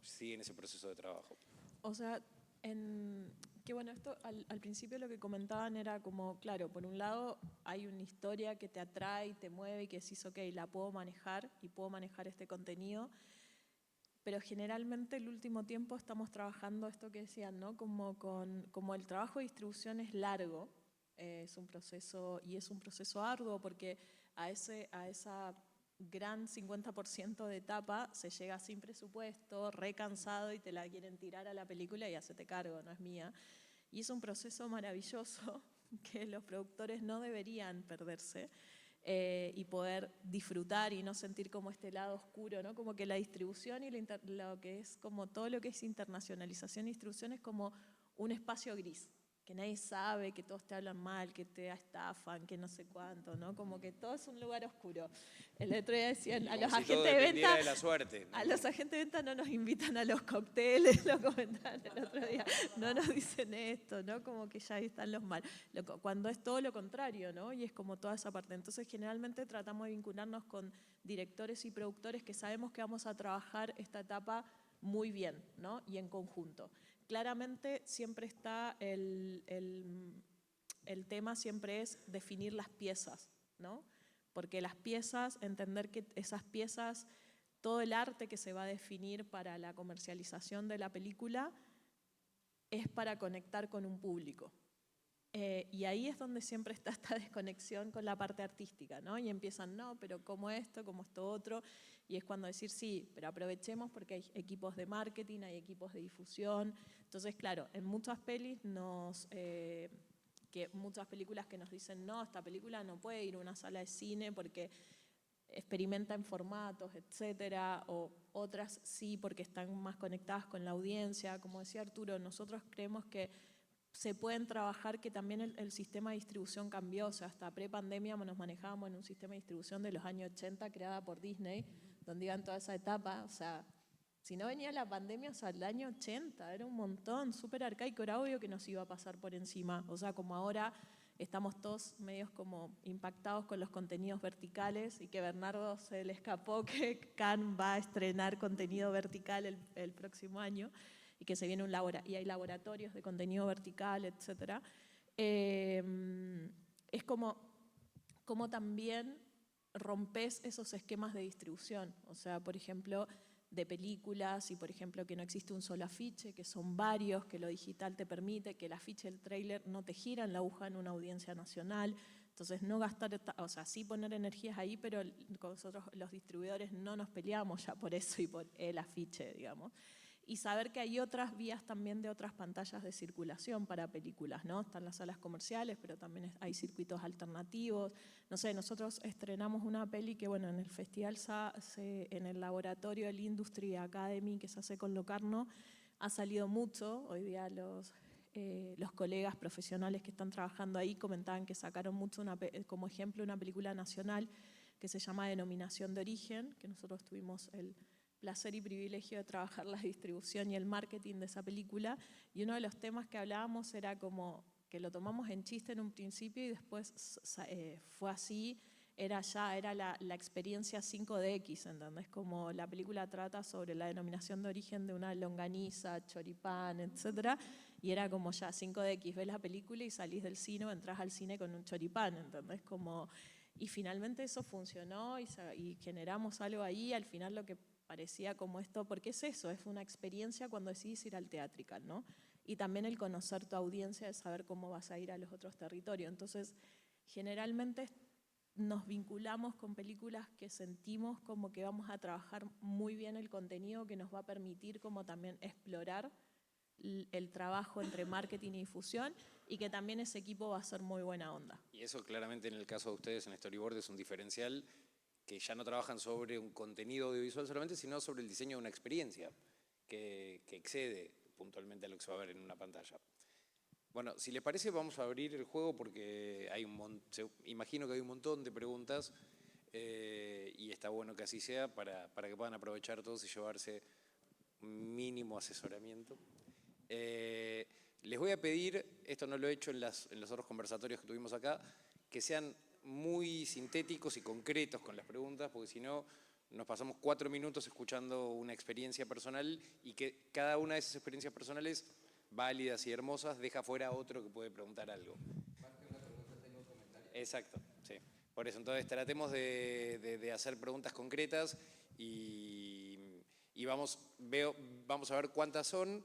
siguen ese proceso de trabajo? O sea, que bueno, esto al principio lo que comentaban era como, claro, por un lado hay una historia que te atrae, te mueve y que decís, ok, la puedo manejar y puedo manejar este contenido, pero generalmente el último tiempo estamos trabajando esto que decían, ¿no? Como el trabajo de distribución es largo, es un proceso y es un proceso arduo porque a esa gran 50% de etapa se llega sin presupuesto, recansado y te la quieren tirar a la película y hacete cargo, no es mía. Y es un proceso maravilloso que los productores no deberían perderse y poder disfrutar y no sentir como este lado oscuro, ¿no? Como que la distribución y lo que es como todo lo que es internacionalización y distribución es como un espacio gris, que nadie sabe, que todos te hablan mal, que te estafan, que no sé cuánto, ¿no? Como que todo es un lugar oscuro. El otro día decían a los agentes de venta, de la suerte, ¿no? A los agentes de venta no nos invitan a los cócteles, lo comentaban el otro día, no nos dicen esto, ¿no? Como que ya ahí están los mal. Cuando es todo lo contrario, ¿no? Y es como toda esa parte. Entonces, generalmente tratamos de vincularnos con directores y productores que sabemos que vamos a trabajar esta etapa muy bien, ¿no? Y en conjunto. Claramente siempre está el tema siempre es definir las piezas, ¿no? Porque las piezas, entender que esas piezas, todo el arte que se va a definir para la comercialización de la película es para conectar con un público. Y ahí es donde siempre está esta desconexión con la parte artística, ¿no? Y empiezan, no, pero como esto otro, y es cuando decir, sí, pero aprovechemos porque hay equipos de marketing, hay equipos de difusión. Entonces, claro, en muchas pelis muchas películas que nos dicen, no, esta película no puede ir a una sala de cine porque experimenta en formatos, etcétera, o otras sí porque están más conectadas con la audiencia. Como decía Arturo, nosotros creemos que se pueden trabajar, que también el sistema de distribución cambió, o sea, hasta pre-pandemia nos manejábamos en un sistema de distribución de los años 80 creada por Disney, donde iban toda esa etapa, o sea, si no venía la pandemia, o sea, el año 80, era un montón, súper arcaico, era obvio que nos iba a pasar por encima, o sea, como ahora estamos todos medios como impactados con los contenidos verticales y que Bernardo se le escapó que Cannes va a estrenar contenido vertical el próximo año y que se viene y hay laboratorios de contenido vertical, etc. Es como cómo también rompes esos esquemas de distribución. O sea, por ejemplo, de películas y, por ejemplo, que no existe un solo afiche, que son varios, que lo digital te permite, que el afiche, el tráiler no te giran la aguja en una audiencia nacional. Entonces, no gastar, o sea, sí poner energías ahí, pero nosotros los distribuidores no nos peleamos ya por eso y por el afiche, digamos. Y saber que hay otras vías también de otras pantallas de circulación para películas, ¿no? Están las salas comerciales, pero también hay circuitos alternativos. No sé, nosotros estrenamos una peli que, bueno, en el festival, en el laboratorio del Industry Academy que se hace con Locarno, ha salido mucho. Hoy día los colegas profesionales que están trabajando ahí comentaban que sacaron mucho como ejemplo una película nacional que se llama Denominación de Origen, que nosotros tuvimos el placer y privilegio de trabajar la distribución y el marketing de esa película, y uno de los temas que hablábamos era como que lo tomamos en chiste en un principio y después fue así, era la experiencia 5DX, ¿entendés? Como la película trata sobre la denominación de origen de una longaniza, choripán, etc. Y era como ya 5DX, ves la película y salís del cine o entras al cine con un choripán, ¿entendés? Y finalmente eso funcionó y generamos algo ahí, al final lo que parecía como esto, porque es eso, es una experiencia cuando decidís ir al teatrical, ¿no? Y también el conocer tu audiencia, de saber cómo vas a ir a los otros territorios. Entonces, generalmente nos vinculamos con películas que sentimos como que vamos a trabajar muy bien el contenido, que nos va a permitir como también explorar el trabajo entre marketing y difusión, y que también ese equipo va a ser muy buena onda. Y eso claramente en el caso de ustedes en Storyboard es un diferencial, que ya no trabajan sobre un contenido audiovisual solamente, sino sobre el diseño de una experiencia que excede puntualmente a lo que se va a ver en una pantalla. Bueno, si les parece vamos a abrir el juego porque imagino que hay un montón de preguntas y está bueno que así sea para que puedan aprovechar todos y llevarse un mínimo asesoramiento. Les voy a pedir, esto no lo he hecho en los otros conversatorios que tuvimos acá, que sean muy sintéticos y concretos con las preguntas, porque si no nos pasamos 4 minutos escuchando una experiencia personal y que cada una de esas experiencias personales válidas y hermosas deja fuera a otro que puede preguntar algo. Más que una pregunta tengo un comentario. Exacto, sí. Por eso, entonces tratemos de hacer preguntas concretas y vamos a ver cuántas son.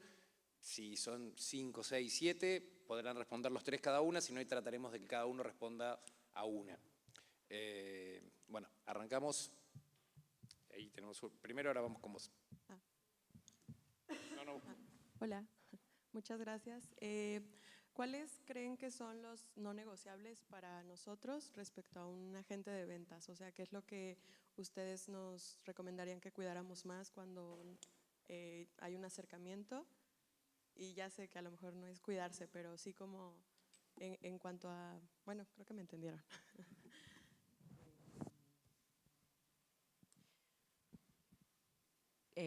Si son 5, 6, 7, podrán responder los 3 cada una, si no, trataremos de que cada uno responda a una. Bueno, arrancamos. Ahí tenemos primero, ahora vamos con vos. No. Hola, muchas gracias. ¿Cuáles creen que son los no negociables para nosotros respecto a un agente de ventas? O sea, ¿qué es lo que ustedes nos recomendarían que cuidáramos más cuando hay un acercamiento? Y ya sé que a lo mejor no es cuidarse, pero sí como en cuanto a... Bueno, creo que me entendieron.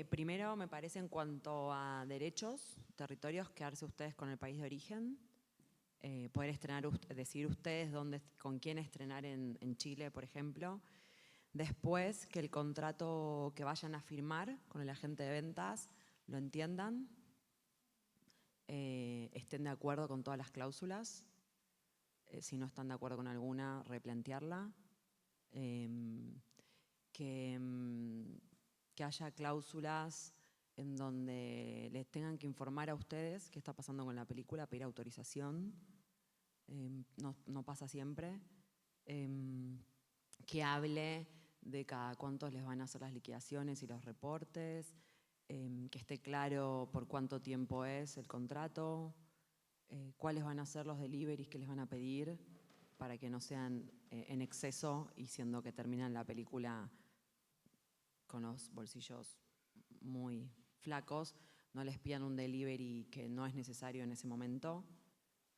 Primero, me parece en cuanto a derechos, territorios, quedarse ustedes con el país de origen, poder estrenar, decidir ustedes con quién estrenar en Chile, por ejemplo. Después, que el contrato que vayan a firmar con el agente de ventas lo entiendan, estén de acuerdo con todas las cláusulas, si no están de acuerdo con alguna, replantearla, que haya cláusulas en donde les tengan que informar a ustedes qué está pasando con la película, pedir autorización, no pasa siempre, que hable de cada cuántos les van a hacer las liquidaciones y los reportes, que esté claro por cuánto tiempo es el contrato, cuáles van a ser los deliveries que les van a pedir para que no sean en exceso y siendo que terminan la película con los bolsillos muy flacos, no les pidan un delivery que no es necesario en ese momento.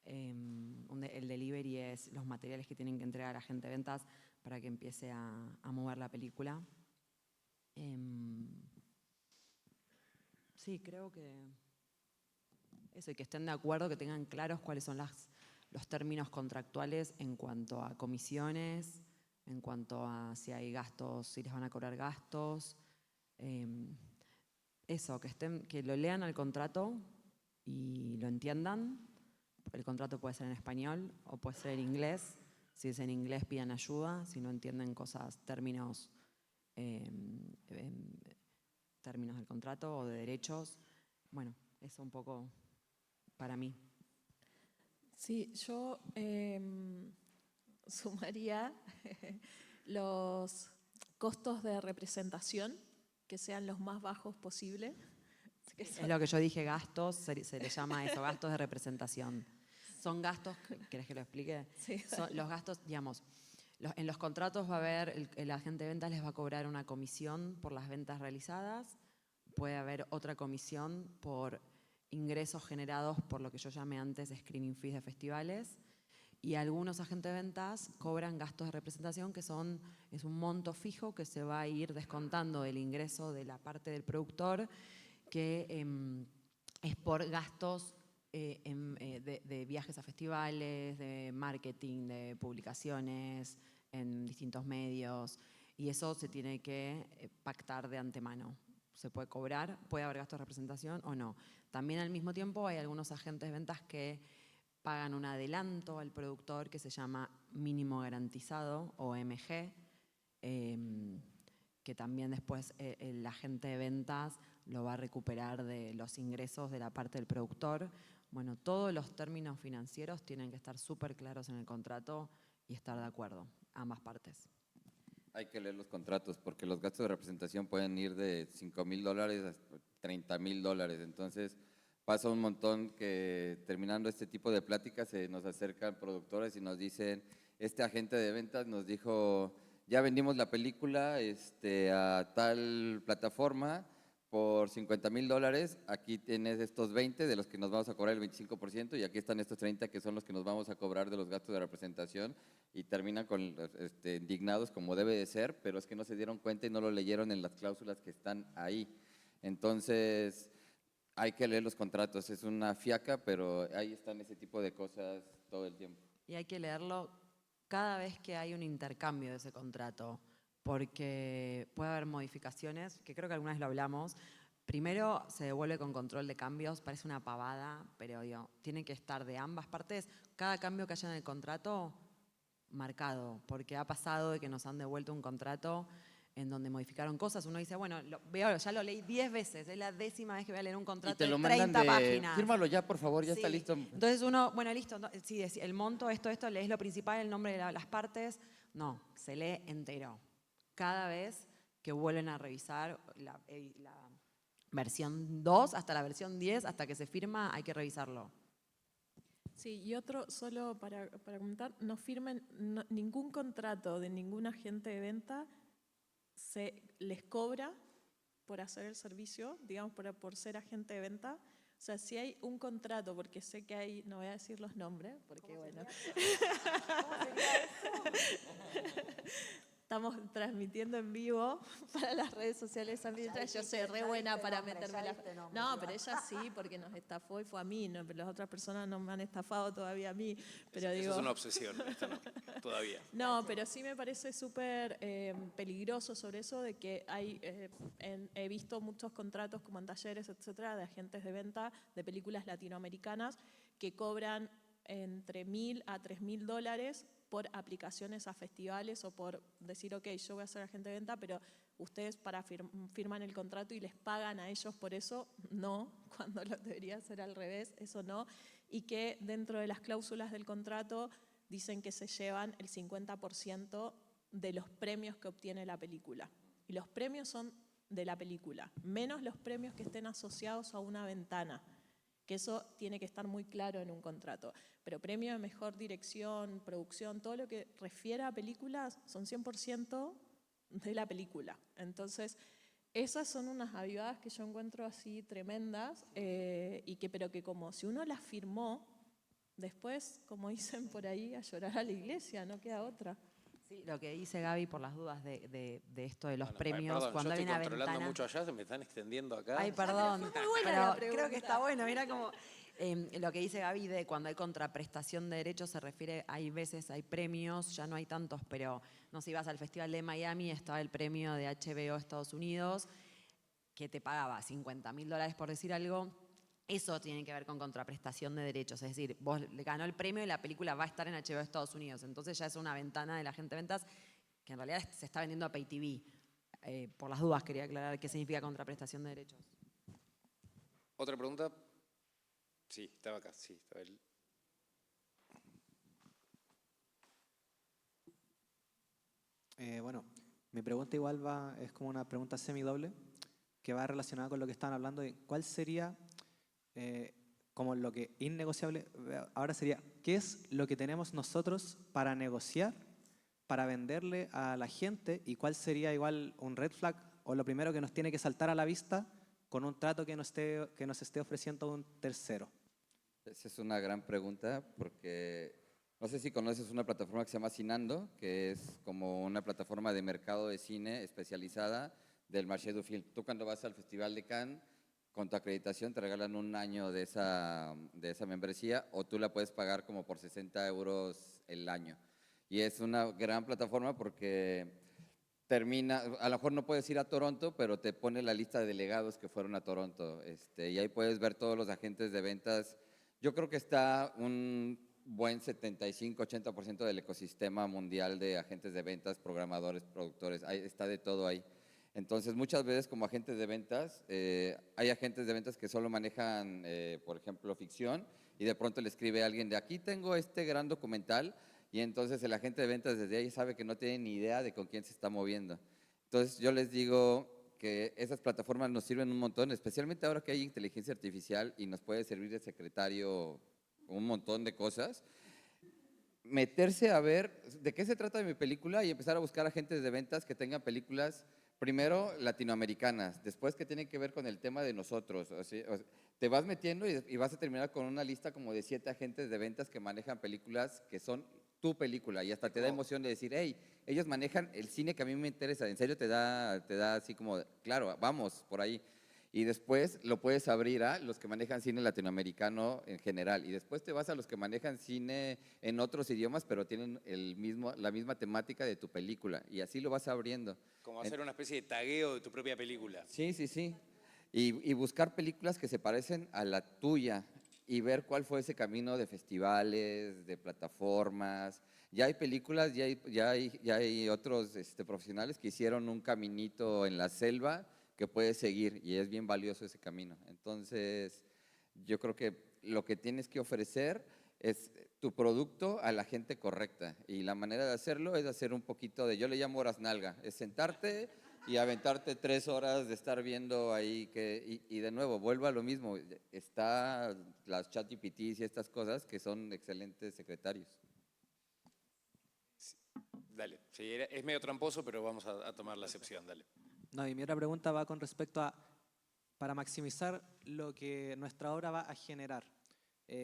El delivery es los materiales que tienen que entregar a la gente de ventas para que empiece a mover la película. Sí, creo que eso, y que estén de acuerdo, que tengan claros cuáles son los términos contractuales en cuanto a comisiones, en cuanto a si hay gastos, si les van a cobrar gastos. Eso, que lo lean al contrato y lo entiendan. El contrato puede ser en español o puede ser en inglés. Si es en inglés, pidan ayuda. Si no entienden términos del contrato o de derechos. Bueno, eso un poco para mí. Sí, yo sumaría los costos de representación que sean los más bajos posible. Es lo que yo dije, gastos, se le llama eso, gastos de representación. Son gastos, ¿querés que lo explique? Sí. Son los gastos, digamos, en los contratos va a haber, el agente de ventas les va a cobrar una comisión por las ventas realizadas, puede haber otra comisión por ingresos generados por lo que yo llamé antes screening fees de festivales, y algunos agentes de ventas cobran gastos de representación que es un monto fijo que se va a ir descontando del ingreso de la parte del productor, que es por gastos de viajes a festivales, de marketing, de publicaciones en distintos medios, y eso se tiene que pactar de antemano. Se puede cobrar, puede haber gastos de representación o no. También al mismo tiempo hay algunos agentes de ventas que pagan un adelanto al productor que se llama mínimo garantizado o MG, que también después el agente de ventas lo va a recuperar de los ingresos de la parte del productor. Bueno, todos los términos financieros tienen que estar súper claros en el contrato y estar de acuerdo, ambas partes. Hay que leer los contratos porque los gastos de representación pueden ir de $5,000 hasta $30,000. Entonces pasa un montón que terminando este tipo de pláticas se nos acercan productores y nos dicen, este agente de ventas nos dijo, ya vendimos la película a tal plataforma por $50,000, aquí tienes estos 20 de los que nos vamos a cobrar el 25% y aquí están estos 30 que son los que nos vamos a cobrar de los gastos de representación, y terminan indignados como debe de ser, pero es que no se dieron cuenta y no lo leyeron en las cláusulas que están ahí. Entonces hay que leer los contratos, es una fiaca, pero ahí están ese tipo de cosas todo el tiempo. Y hay que leerlo cada vez que hay un intercambio de ese contrato, porque puede haber modificaciones, que creo que alguna vez lo hablamos. Primero se devuelve con control de cambios, parece una pavada, pero tiene que estar de ambas partes. Cada cambio que haya en el contrato, marcado, porque ha pasado de que nos han devuelto un contrato en donde modificaron cosas. Uno dice, bueno, ya lo leí 10 veces, es la 10ª vez que voy a leer un contrato Y te lo de mandan 30 páginas. Fírmalo ya, por favor, ya Sí. está listo. Entonces uno, bueno, listo, sí, el monto, esto, lees lo principal, el nombre de las partes. No, se lee entero. Cada vez que vuelven a revisar la versión 2 hasta la versión 10, hasta que se firma, hay que revisarlo. Sí, y otro, solo para comentar, no firmen ningún contrato de ningún agente de venta, se les cobra por hacer el servicio, digamos, por ser agente de venta. O sea, si hay un contrato, porque sé que hay, no voy a decir los nombres, porque bueno. ¿Cómo sería eso? Estamos transmitiendo en vivo para las redes sociales. Yo soy re buena para meterme la... No, pero ella sí, porque nos estafó y fue a mí, no, pero las otras personas no me han estafado todavía a mí. Pero Eso es una obsesión, esta no, todavía. No, pero sí me parece súper peligroso sobre eso de que he visto muchos contratos como en talleres, etcétera, de agentes de venta de películas latinoamericanas que cobran entre $1,000 a $3,000 por aplicaciones a festivales o por decir, ok, yo voy a ser agente de venta, pero ustedes firman el contrato y les pagan a ellos por eso, no, cuando lo debería ser al revés, eso no, y que dentro de las cláusulas del contrato dicen que se llevan el 50% de los premios que obtiene la película. Y los premios son de la película, menos los premios que estén asociados a una ventana, que eso tiene que estar muy claro en un contrato. Pero premio de mejor dirección, producción, todo lo que refiere a películas son 100% de la película. Entonces, esas son unas avivadas que yo encuentro así tremendas, pero que como si uno las firmó, después, como dicen por ahí, a llorar a la iglesia, no queda otra. Sí, lo que dice Gaby por las dudas de esto de los premios, perdón, cuando yo hay estoy una controlando ventana. mucho allá, se me están extendiendo acá. Ay, perdón, Muy buena pero la pregunta. creo que está bueno, mira como lo que dice Gaby de cuando hay contraprestación de derechos se refiere, hay veces hay premios, ya no hay tantos, pero no sé, ibas al Festival de Miami, estaba el premio de HBO Estados Unidos, que te pagaba $50,000 por decir algo. Eso tiene que ver con contraprestación de derechos, es decir, vos le ganó el premio y la película va a estar en HBO de Estados Unidos, entonces ya es una ventana de la gente de ventas que en realidad se está vendiendo a Pay TV. Por las dudas quería aclarar qué significa contraprestación de derechos. ¿Otra pregunta? Sí, estaba acá, sí, estaba él. Bueno, mi pregunta igual es como una pregunta semidoble que va relacionada con lo que estaban hablando de cuál sería como lo que innegociable. Ahora sería, ¿qué es lo que tenemos nosotros para negociar, para venderle a la gente y cuál sería igual un red flag o lo primero que nos tiene que saltar a la vista con un trato que nos esté ofreciendo un tercero? Esa es una gran pregunta porque no sé si conoces una plataforma que se llama Cinando, que es como una plataforma de mercado de cine especializada del Marché du Film. Tú cuando vas al Festival de Cannes, con tu acreditación te regalan un año de esa membresía o tú la puedes pagar como por 60 euros el año. Y es una gran plataforma porque a lo mejor no puedes ir a Toronto, pero te pone la lista de delegados que fueron a Toronto. Y ahí puedes ver todos los agentes de ventas. Yo creo que está un buen 75-80% del ecosistema mundial de agentes de ventas, programadores, productores. Está de todo ahí. Entonces, muchas veces como agentes de ventas, hay agentes de ventas que solo manejan, por ejemplo, ficción, y de pronto le escribe a alguien de aquí tengo este gran documental, y entonces el agente de ventas desde ahí sabe que no tiene ni idea de con quién se está moviendo. Entonces, yo les digo que esas plataformas nos sirven un montón, especialmente ahora que hay inteligencia artificial y nos puede servir de secretario un montón de cosas. Meterse a ver de qué se trata de mi película y empezar a buscar agentes de ventas que tengan películas primero latinoamericanas, después que tienen que ver con el tema de nosotros. Te vas metiendo y vas a terminar con una lista como de 7 agentes de ventas que manejan películas que son tu película y hasta te da emoción de decir, hey, ellos manejan el cine que a mí me interesa. En serio te da así como, claro, vamos por ahí. Y después lo puedes abrir a los que manejan cine latinoamericano en general. Y después te vas a los que manejan cine en otros idiomas, pero tienen la misma temática de tu película. Y así lo vas abriendo. Como hacer una especie de tagueo de tu propia película. Sí, sí, sí. Y buscar películas que se parecen a la tuya y ver cuál fue ese camino de festivales, de plataformas. Ya hay películas, ya hay otros profesionales que hicieron un caminito en la selva que puedes seguir y es bien valioso ese camino. Entonces, yo creo que lo que tienes que ofrecer es tu producto a la gente correcta y la manera de hacerlo es hacer un poquito de, yo le llamo horas nalga, es sentarte y aventarte 3 horas de estar viendo ahí y de nuevo, vuelvo a lo mismo, está las ChatGPTs y estas cosas que son excelentes secretarios. Dale, sí, es medio tramposo, pero vamos a tomar la excepción, dale. No, y mi otra pregunta va con respecto a, para maximizar lo que nuestra obra va a generar,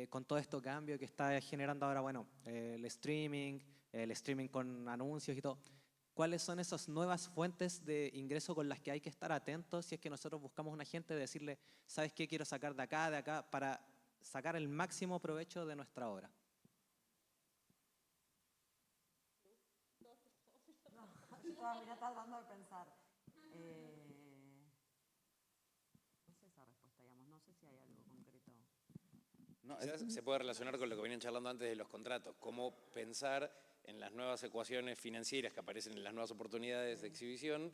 con todo este cambio que está generando ahora, bueno, el streaming con anuncios y todo, ¿cuáles son esas nuevas fuentes de ingreso con las que hay que estar atentos si es que nosotros buscamos un agente de decirle, ¿sabes qué quiero sacar de acá, para sacar el máximo provecho de nuestra obra? Estaba tratando de pensar. No sé esa respuesta, digamos, no sé si hay algo concreto. No, Quizás se puede relacionar con lo que venían charlando antes de los contratos, cómo pensar en las nuevas ecuaciones financieras que aparecen en las nuevas oportunidades de exhibición,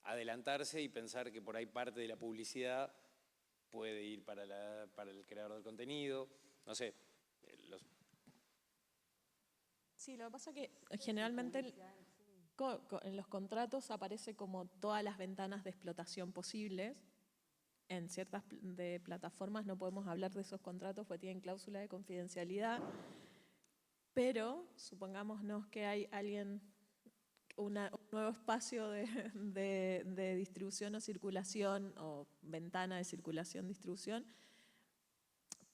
adelantarse y pensar que por ahí parte de la publicidad puede ir para el creador del contenido, no sé. Sí, lo que pasa es que generalmente en los contratos aparece como todas las ventanas de explotación posibles. En ciertas de plataformas no podemos hablar de esos contratos porque tienen cláusula de confidencialidad, pero supongámonos que hay un nuevo espacio de distribución o circulación o ventana de circulación-distribución,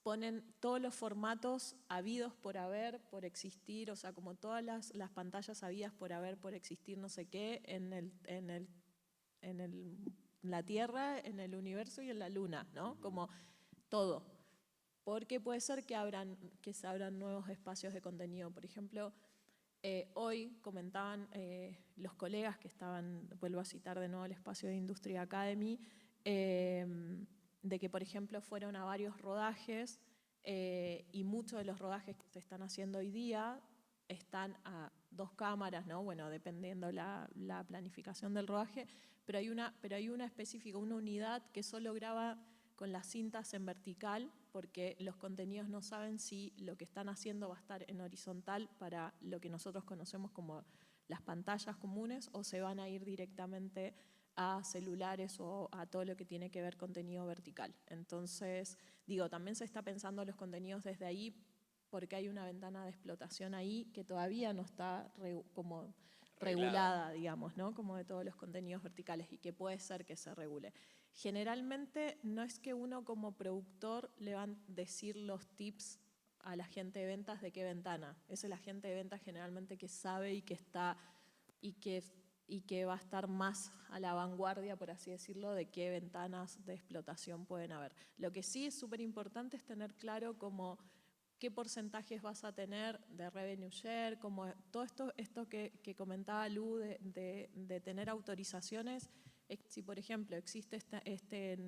ponen todos los formatos habidos por haber, por existir, o sea, como todas las pantallas habidas por haber, por existir, no sé qué, en la Tierra, en el universo y en la Luna, ¿no? Como todo. Porque puede ser que se abran nuevos espacios de contenido. Por ejemplo, hoy comentaban los colegas que estaban, vuelvo a citar de nuevo el espacio de Industria Academy, de que, por ejemplo, fueron a varios rodajes y muchos de los rodajes que se están haciendo hoy día están a 2 cámaras, ¿no? Bueno, dependiendo la planificación del rodaje, pero hay una específica, una unidad que solo graba con las cintas en vertical, porque los contenidos no saben si lo que están haciendo va a estar en horizontal para lo que nosotros conocemos como las pantallas comunes, o se van a ir directamente a celulares o a todo lo que tiene que ver contenido vertical. Entonces, digo, también se está pensando los contenidos desde ahí, porque hay una ventana de explotación ahí que todavía no está como regulada, digamos, ¿no? Como de todos los contenidos verticales, y que puede ser que se regule. Generalmente no es que uno como productor le van a decir los tips a la gente de ventas de qué ventana. Es la gente de ventas generalmente que sabe y que está y que va a estar más a la vanguardia, por así decirlo, de qué ventanas de explotación pueden haber. Lo que sí es súper importante es tener claro como qué porcentajes vas a tener de revenue share, como todo esto que comentaba Lu de tener autorizaciones. Si, por ejemplo, existe esta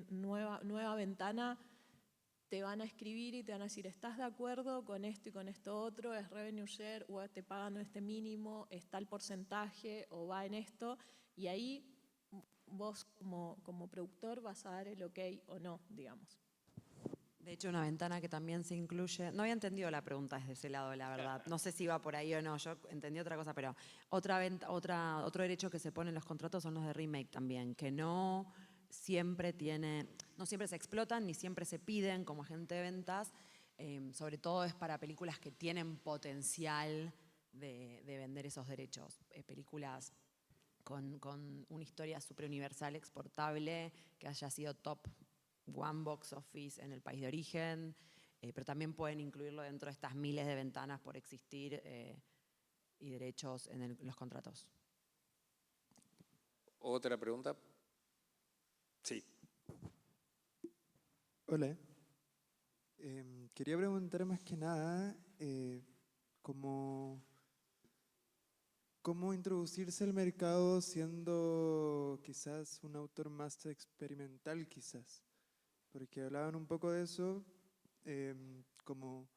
nueva ventana, te van a escribir y te van a decir, ¿estás de acuerdo con esto y con esto otro? ¿Es revenue share o te pagan este mínimo? ¿Está el porcentaje o va en esto? Y ahí vos como productor vas a dar el ok o no, digamos. De hecho, una ventana que también se incluye, no había entendido la pregunta desde ese lado, la verdad. No sé si iba por ahí o no, yo entendí otra cosa, pero otro derecho que se pone en los contratos son los de remake también, que no siempre se explotan ni siempre se piden como agente de ventas, sobre todo es para películas que tienen potencial de vender esos derechos, películas con una historia súper universal, exportable, que haya sido top one box office en el país de origen, pero también pueden incluirlo dentro de estas miles de ventanas por existir y derechos en los contratos. ¿Otra pregunta? Sí. Hola. Quería preguntar más que nada cómo introducirse al mercado siendo quizás un autor más experimental, quizás. Porque hablaban un poco de eso, como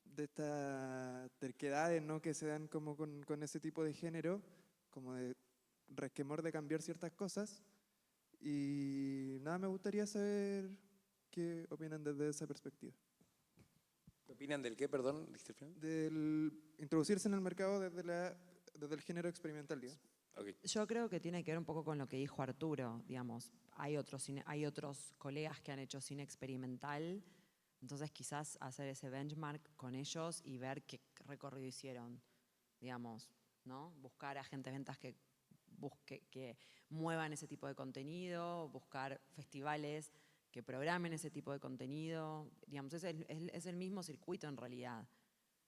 de estas terquedades, ¿no?, que se dan como con ese tipo de género, como de resquemor de cambiar ciertas cosas. Y nada, me gustaría saber qué opinan desde esa perspectiva. ¿Qué opinan del qué, perdón? ¿Dijiste el final? Del introducirse en el mercado desde el género experimental, digamos. Okay. Yo creo que tiene que ver un poco con lo que dijo Arturo, digamos. Hay otros colegas que han hecho cine experimental, entonces quizás hacer ese benchmark con ellos y ver qué recorrido hicieron, digamos, ¿no? Buscar agentes de ventas que muevan ese tipo de contenido, buscar festivales que programen ese tipo de contenido, digamos, es el mismo circuito en realidad,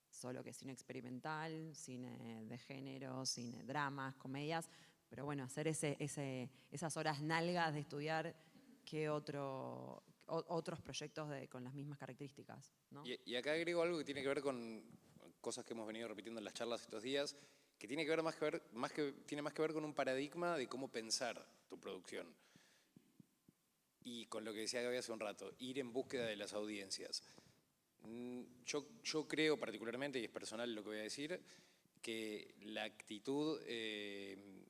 solo que cine experimental, cine de género, cine dramas, comedias, pero bueno, hacer esas horas nalgas de estudiar qué otros proyectos con las mismas características, ¿no? Y acá agrego algo que tiene que ver con cosas que hemos venido repitiendo en las charlas estos días, que tiene tiene más que ver con un paradigma de cómo pensar tu producción. Y con lo que decía Gaby hace un rato, ir en búsqueda de las audiencias. Yo creo particularmente, y es personal lo que voy a decir, que la actitud de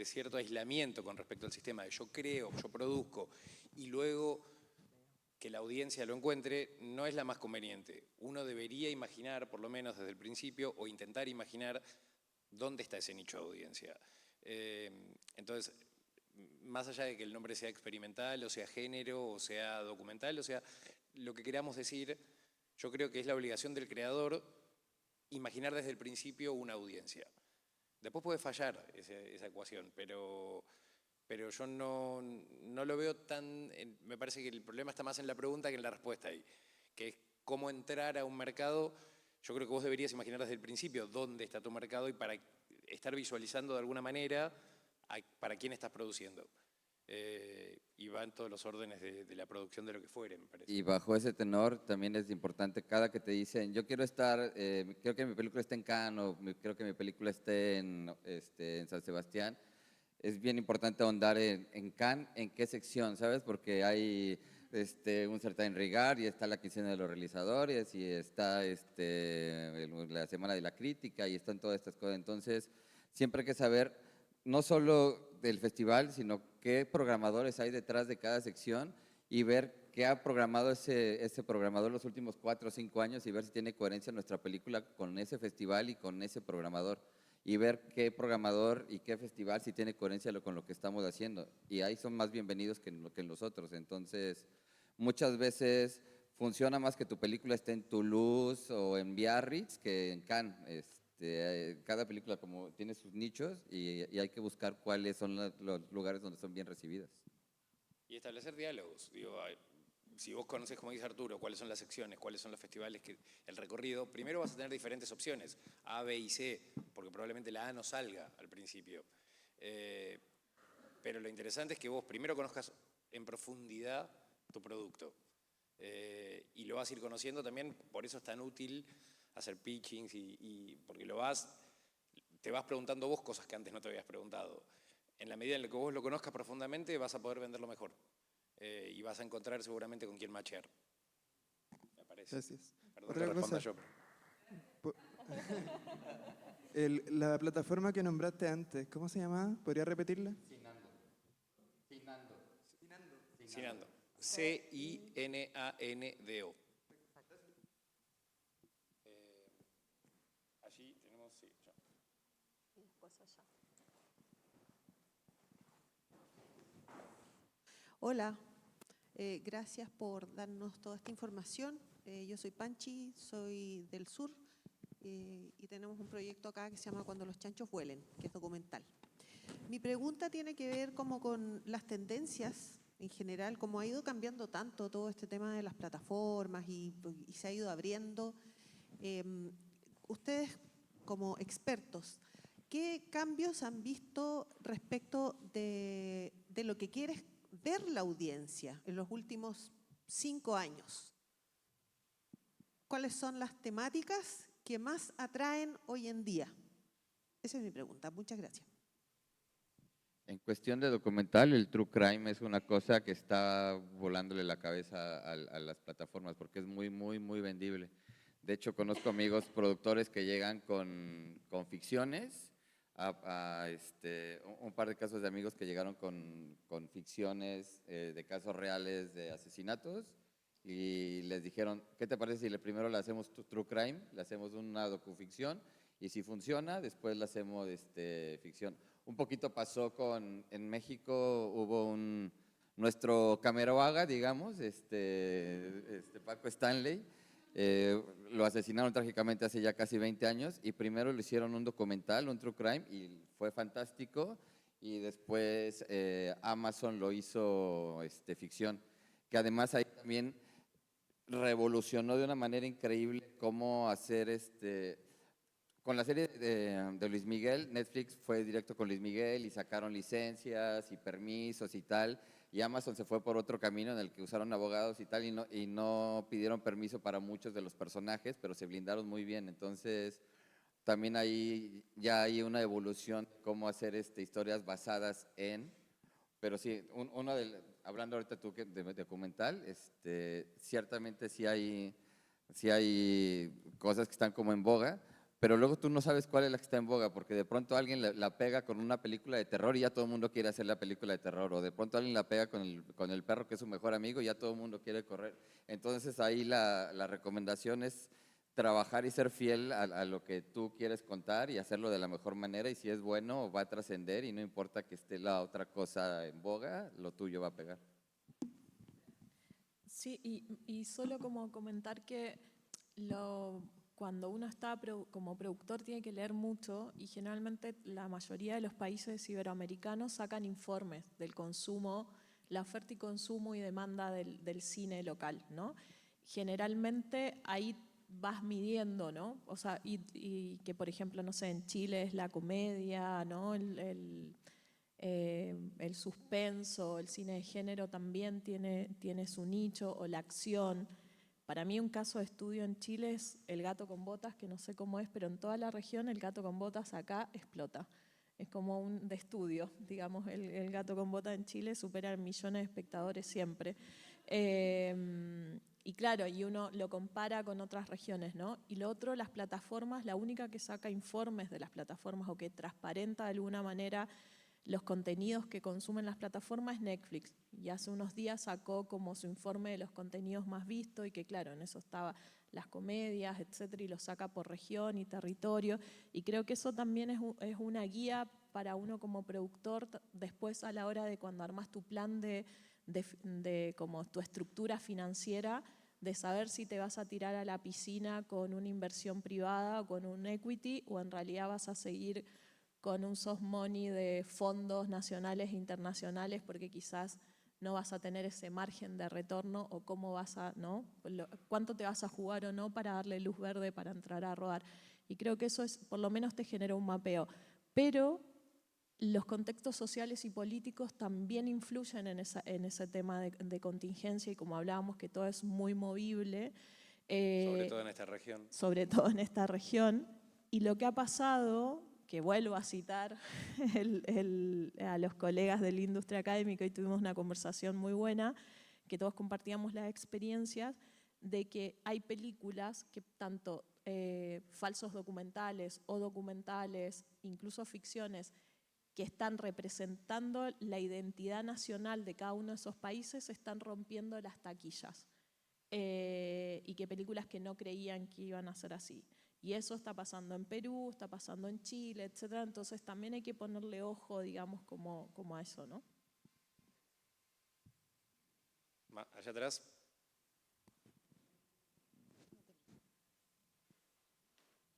cierto aislamiento con respecto al sistema de yo creo, yo produzco y luego que la audiencia lo encuentre, no es la más conveniente. Uno debería imaginar, por lo menos desde el principio, o intentar imaginar dónde está ese nicho de audiencia. Entonces, más allá de que el nombre sea experimental, o sea género, o sea documental, o sea lo que queramos decir, yo creo que es la obligación del creador imaginar desde el principio una audiencia. Después puede fallar esa ecuación, pero yo no lo veo tan... Me parece que el problema está más en la pregunta que en la respuesta ahí, que es cómo entrar a un mercado. Yo creo que vos deberías imaginar desde el principio dónde está tu mercado y para estar visualizando de alguna manera para quién estás produciendo. Y va en todos los órdenes de la producción de lo que fuere, me parece. Y bajo ese tenor también es importante cada que te dicen, yo quiero quiero que mi película esté en Cannes o quiero que mi película esté en San Sebastián, es bien importante ahondar en Cannes, en qué sección, ¿sabes? Porque hay un certamen Rigar y está la quincena de los realizadores y está la semana de la crítica y están todas estas cosas. Entonces, siempre hay que saber no solo del festival, sino qué programadores hay detrás de cada sección y ver qué ha programado ese programador los últimos 4 o 5 años y ver si tiene coherencia nuestra película con ese festival y con ese programador. Y ver qué programador y qué festival si tiene coherencia con lo que estamos haciendo. Y ahí son más bienvenidos que en los otros. Entonces, muchas veces funciona más que tu película esté en Toulouse o en Biarritz que en Cannes. Cada película como tiene sus nichos y hay que buscar cuáles son los lugares donde son bien recibidas. Y establecer diálogos. Digo, si vos conoces, como dice Arturo, cuáles son las secciones, cuáles son los festivales, el recorrido, primero vas a tener diferentes opciones, A, B y C, porque probablemente la A no salga al principio. Pero lo interesante es que vos primero conozcas en profundidad tu producto. Y lo vas a ir conociendo también, por eso es tan útil hacer pitchings porque te vas preguntando vos cosas que antes no te habías preguntado. En la medida en la que vos lo conozcas profundamente, vas a poder venderlo mejor. Y vas a encontrar seguramente con quién matchear. Me parece. Gracias. Perdón Otra que responda cosa. yo. Po- la plataforma que nombraste antes, ¿cómo se llamaba? ¿Podría repetirla? Cinando. C-I-N-A-N-D-O. Allí tenemos, sí, ya. Y después allá. Hola, gracias por darnos toda esta información. Yo soy Panchi, soy del sur y tenemos un proyecto acá que se llama Cuando los chanchos vuelen, que es documental. Mi pregunta tiene que ver como con las tendencias en general, como ha ido cambiando tanto todo este tema de las plataformas y se ha ido abriendo. Ustedes como expertos, ¿qué cambios han visto respecto de lo que quiere ver la audiencia en los últimos 5 años? ¿Cuáles son las temáticas que más atraen hoy en día? Esa es mi pregunta. Muchas gracias. En cuestión de documental, el true crime es una cosa que está volándole la cabeza a las plataformas porque es muy, muy, muy vendible. De hecho, conozco amigos productores que llegan con ficciones, un par de casos de amigos que llegaron con ficciones de casos reales de asesinatos y les dijeron, ¿qué te parece si primero le hacemos true crime, le hacemos una docuficción y si funciona, después le hacemos ficción? Un poquito pasó en México, hubo nuestro Cameroaga, digamos, Paco Stanley, lo asesinaron trágicamente hace ya casi 20 años y primero le hicieron un documental, un true crime, y fue fantástico, y después Amazon lo hizo ficción, que además ahí también revolucionó de una manera increíble cómo hacer con la serie de Luis Miguel. Netflix fue directo con Luis Miguel y sacaron licencias y permisos y tal, y Amazon se fue por otro camino en el que usaron abogados y tal, y no pidieron permiso para muchos de los personajes, pero se blindaron muy bien. Entonces, también ahí ya hay una evolución de cómo hacer historias basadas pero sí, hablando ahorita tú de documental, ciertamente sí hay cosas que están como en boga, pero luego tú no sabes cuál es la que está en boga, porque de pronto alguien la pega con una película de terror y ya todo el mundo quiere hacer la película de terror, o de pronto alguien la pega con el perro que es su mejor amigo y ya todo el mundo quiere correr. Entonces ahí la recomendación es trabajar y ser fiel a lo que tú quieres contar y hacerlo de la mejor manera, y si es bueno va a trascender y no importa que esté la otra cosa en boga, lo tuyo va a pegar. Sí, y solo como comentar que cuando uno está como productor tiene que leer mucho, y generalmente la mayoría de los países iberoamericanos sacan informes del consumo, la oferta y consumo y demanda del cine local, ¿no? Generalmente ahí vas midiendo, ¿no? O sea, y que por ejemplo, no sé, en Chile es la comedia, ¿no? El suspenso, el cine de género también tiene su nicho, o la acción. Para mí un caso de estudio en Chile es El gato con botas, que no sé cómo es, pero en toda la región El gato con botas acá explota. Es como un de estudio, digamos, el Gato con Bota en Chile supera millones de espectadores siempre. Y claro, y uno lo compara con otras regiones, ¿no? Y lo otro, las plataformas, la única que saca informes de las plataformas o que transparenta de alguna manera los contenidos que consumen las plataformas es Netflix. Y hace unos días sacó como su informe de los contenidos más vistos y que claro, en eso estaba las comedias, etcétera, y lo saca por región y territorio. Y creo que eso también es una guía para uno como productor después a la hora de cuando armas tu plan de como tu estructura financiera, de saber si te vas a tirar a la piscina con una inversión privada o con un equity o en realidad vas a seguir con un soft money de fondos nacionales e internacionales porque quizás no vas a tener ese margen de retorno o cómo vas a, ¿no? Cuánto te vas a jugar o no para darle luz verde para entrar a rodar. Y creo que eso es, por lo menos te genera un mapeo. Pero los contextos sociales y políticos también influyen en ese tema de contingencia y como hablábamos que todo es muy movible. Sobre todo en esta región. Sobre todo en esta región. Y lo que ha pasado, que vuelvo a citar a los colegas de la industria académica y tuvimos una conversación muy buena, que todos compartíamos las experiencias de que hay películas que tanto falsos documentales o documentales, incluso ficciones, que están representando la identidad nacional de cada uno de esos países, están rompiendo las taquillas. Y que películas que no creían que iban a ser así. Y eso está pasando en Perú, está pasando en Chile, etc. Entonces también hay que ponerle ojo, digamos, como a eso, ¿no? Allá atrás.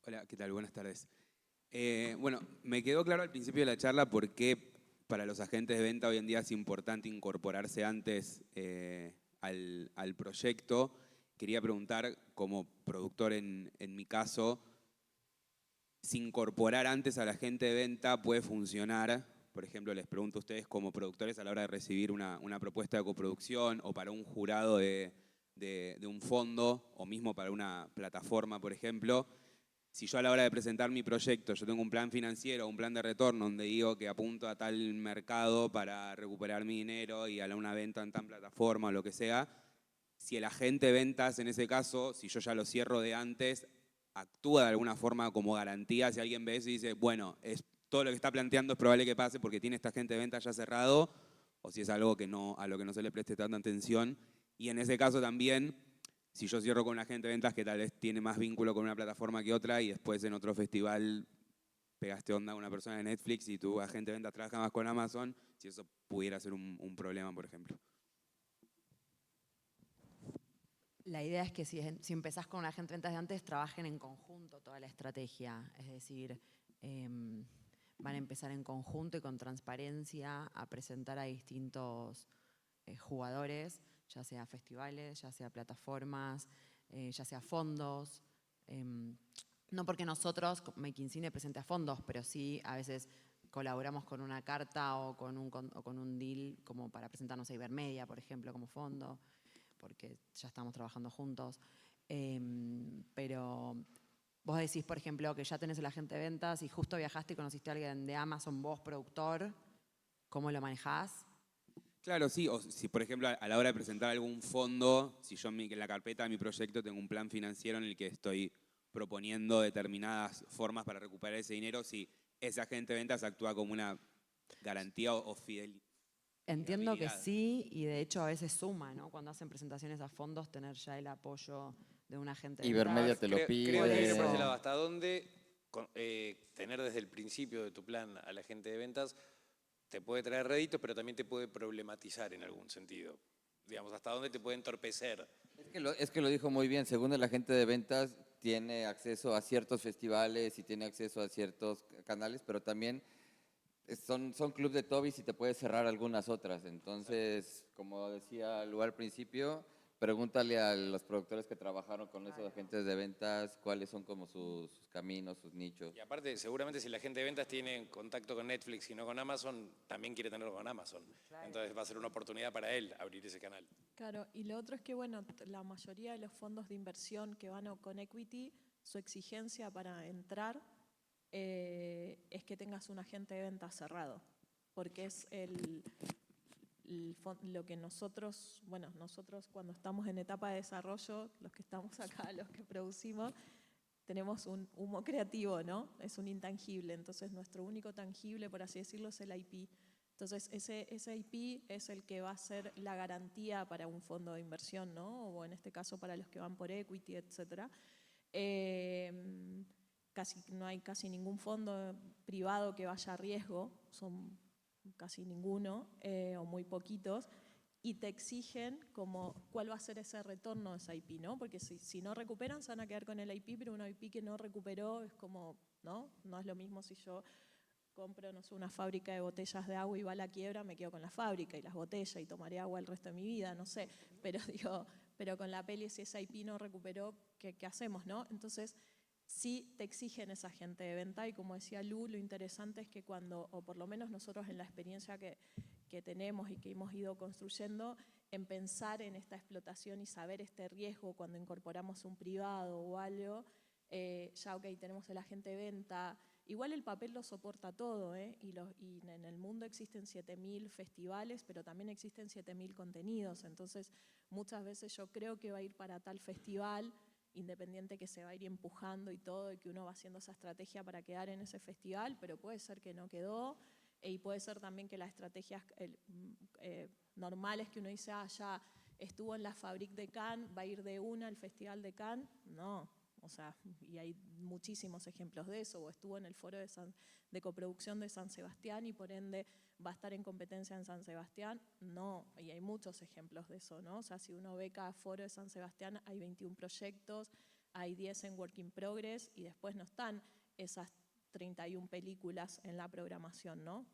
Hola, ¿qué tal? Buenas tardes. Bueno, me quedó claro al principio de la charla por qué para los agentes de venta hoy en día es importante incorporarse antes al proyecto. Quería preguntar, como productor en mi caso, si incorporar antes al agente de venta puede funcionar. Por ejemplo, les pregunto a ustedes como productores a la hora de recibir una propuesta de coproducción o para un jurado de un fondo o mismo para una plataforma, por ejemplo. Si yo a la hora de presentar mi proyecto, yo tengo un plan financiero, un plan de retorno donde digo que apunto a tal mercado para recuperar mi dinero y a una venta en tal plataforma o lo que sea, si el agente de ventas en ese caso, si yo ya lo cierro de antes, actúa de alguna forma como garantía, si alguien ve eso y dice, bueno, todo lo que está planteando es probable que pase porque tiene este agente de ventas ya cerrado, o si es algo que a lo que no se le preste tanta atención. Y en ese caso también, si yo cierro con un agente de ventas que tal vez tiene más vínculo con una plataforma que otra y después en otro festival pegaste onda a una persona de Netflix y tu agente de ventas trabaja más con Amazon, si eso pudiera ser un problema, por ejemplo. La idea es que si empezás con un agente de ventas de antes, trabajen en conjunto toda la estrategia. Es decir, van a empezar en conjunto y con transparencia a presentar a distintos jugadores, ya sea festivales, ya sea plataformas, ya sea fondos. No porque nosotros, Making Cine, presente a fondos, pero sí a veces colaboramos con una carta o con un deal como para presentarnos a Ibermedia, por ejemplo, como fondo, porque ya estamos trabajando juntos. Pero vos decís, por ejemplo, que ya tenés el agente de ventas y justo viajaste y conociste a alguien de Amazon, vos, productor, ¿cómo lo manejás? Claro, sí. O si, por ejemplo, a la hora de presentar algún fondo, si yo en la carpeta de mi proyecto tengo un plan financiero en el que estoy proponiendo determinadas formas para recuperar ese dinero, si ese agente de ventas actúa como una garantía o fidelidad. Entiendo que sí, y de hecho a veces suma, ¿no? Cuando hacen presentaciones a fondos, tener ya el apoyo de un agente de ventas. Ibermedia te lo pide. Creo que hay que ir por ese lado. ¿Hasta dónde tener desde el principio de tu plan al agente de ventas te puede traer réditos, pero también te puede problematizar en algún sentido? Digamos, ¿hasta dónde te puede entorpecer? Es que lo dijo muy bien. Según el agente de ventas, tiene acceso a ciertos festivales y tiene acceso a ciertos canales, pero también son club de Tobis y te puede cerrar algunas otras. Entonces, como decía al principio, pregúntale a los productores que trabajaron con esos agentes de ventas cuáles son como sus caminos, sus nichos. Y aparte, seguramente si la agente de ventas tiene contacto con Netflix y no con Amazon, también quiere tenerlo con Amazon. Claro. Entonces va a ser una oportunidad para él abrir ese canal. Claro, y lo otro es que, bueno, la mayoría de los fondos de inversión que van con equity, su exigencia para entrar es que tengas un agente de venta cerrado, porque es lo que nosotros cuando estamos en etapa de desarrollo, los que estamos acá, los que producimos, tenemos un humo creativo, ¿no? Es un intangible, entonces nuestro único tangible, por así decirlo, es el IP. Entonces ese IP es el que va a ser la garantía para un fondo de inversión, ¿no? O en este caso para los que van por equity, etc. No hay casi ningún fondo privado que vaya a riesgo, son casi ninguno o muy poquitos, y te exigen como cuál va a ser ese retorno de esa IP, ¿no? Porque si no recuperan se van a quedar con el IP, pero una IP que no recuperó es como, ¿no? No es lo mismo si yo compro, no sé, una fábrica de botellas de agua y va a la quiebra, me quedo con la fábrica y las botellas y tomaré agua el resto de mi vida, no sé. Pero con la peli, si esa IP no recuperó, ¿qué hacemos, no? Entonces, sí te exigen esa gente de venta y como decía Lu, lo interesante es que cuando, o por lo menos nosotros en la experiencia que tenemos y que hemos ido construyendo, en pensar en esta explotación y saber este riesgo cuando incorporamos un privado o algo, ya tenemos el agente de venta, igual el papel lo soporta todo, y en el mundo existen 7.000 festivales, pero también existen 7.000 contenidos, entonces muchas veces yo creo que va a ir para tal festival, independiente que se va a ir empujando y todo, y que uno va haciendo esa estrategia para quedar en ese festival, pero puede ser que no quedó, y puede ser también que las estrategias normales que uno dice, ya estuvo en la Fabrique de Cannes, va a ir de una al Festival de Cannes, no, o sea, y hay muchísimos ejemplos de eso, o estuvo en el foro de coproducción de San Sebastián y por ende va a estar en competencia en San Sebastián, no, y hay muchos ejemplos de eso, ¿no? O sea, si uno ve cada foro de San Sebastián, hay 21 proyectos, hay 10 en Work in Progress y después no están esas 31 películas en la programación, ¿no?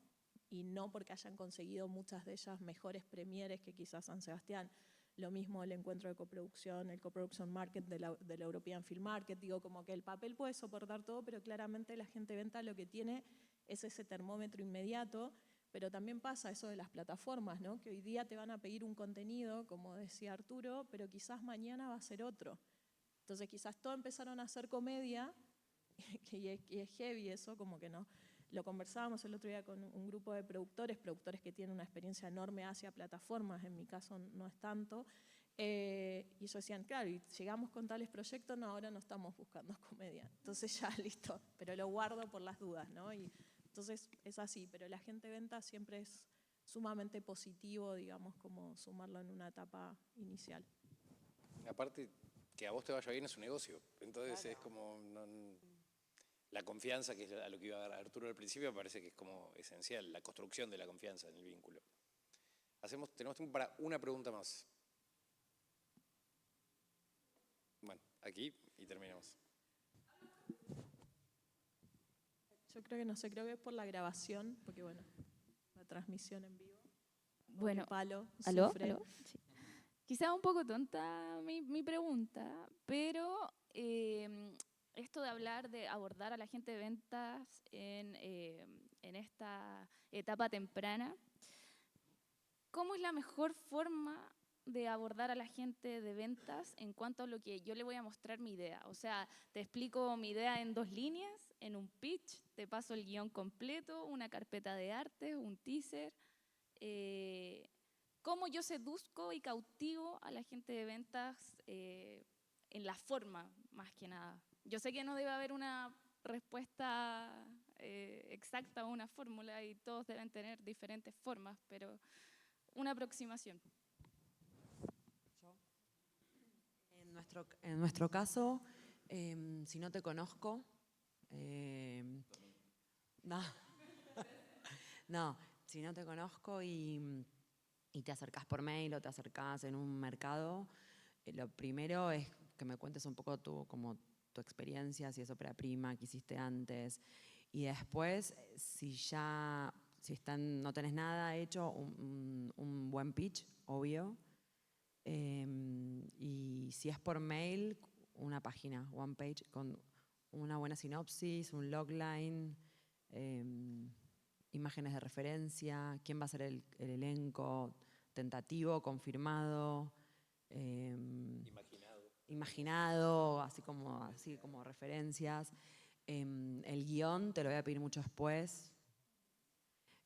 Y no porque hayan conseguido muchas de ellas mejores premieres que quizás San Sebastián. Lo mismo el encuentro de coproducción, el coproduction market de la European Film Market. Digo, como que el papel puede soportar todo, pero claramente la gente de venta lo que tiene es ese termómetro inmediato, pero también pasa eso de las plataformas, ¿no? Que hoy día te van a pedir un contenido, como decía Arturo, pero quizás mañana va a ser otro. Entonces quizás todos empezaron a hacer comedia, y es heavy eso, como que no. Lo conversábamos el otro día con un grupo de productores que tienen una experiencia enorme hacia plataformas, en mi caso no es tanto, y ellos decían, claro, y llegamos con tales proyectos, no, ahora no estamos buscando comedia, entonces ya listo, pero lo guardo por las dudas, ¿no? Y entonces es así, pero el agente de venta siempre es sumamente positivo, digamos, como sumarlo en una etapa inicial. Aparte, que a vos te vaya bien es un negocio, entonces Claro. es como... la confianza, que es a lo que iba a dar Arturo al principio, me parece que es como esencial, la construcción de la confianza en el vínculo. Tenemos tiempo para una pregunta más. Bueno, aquí y terminamos. Yo creo que no sé, creo que es por la grabación, porque bueno, la transmisión en vivo. Bueno, Palo, ¿aló? sufre. ¿Aló? Sí. Quizá un poco tonta mi pregunta, pero esto de hablar de abordar a la gente de ventas en esta etapa temprana, ¿cómo es la mejor forma de abordar a la gente de ventas en cuanto a lo que yo le voy a mostrar mi idea? O sea, te explico mi idea en 2 líneas, en un pitch, te paso el guión completo, una carpeta de arte, un teaser. ¿Cómo yo seduzco y cautivo a la gente de ventas en la forma, más que nada? Yo sé que no debe haber una respuesta exacta o una fórmula y todos deben tener diferentes formas, pero una aproximación. En nuestro caso, si no te conozco, no, si no te conozco y te acercás por mail o te acercás en un mercado, lo primero es que me cuentes un poco tu experiencia, si es ópera prima, qué hiciste antes, y después, no tenés nada hecho, un buen pitch, obvio. Y si es por mail, una página, one page, con una buena sinopsis, un logline, imágenes de referencia, quién va a ser el elenco, tentativo, confirmado, imaginado, así como referencias. El guión te lo voy a pedir mucho después.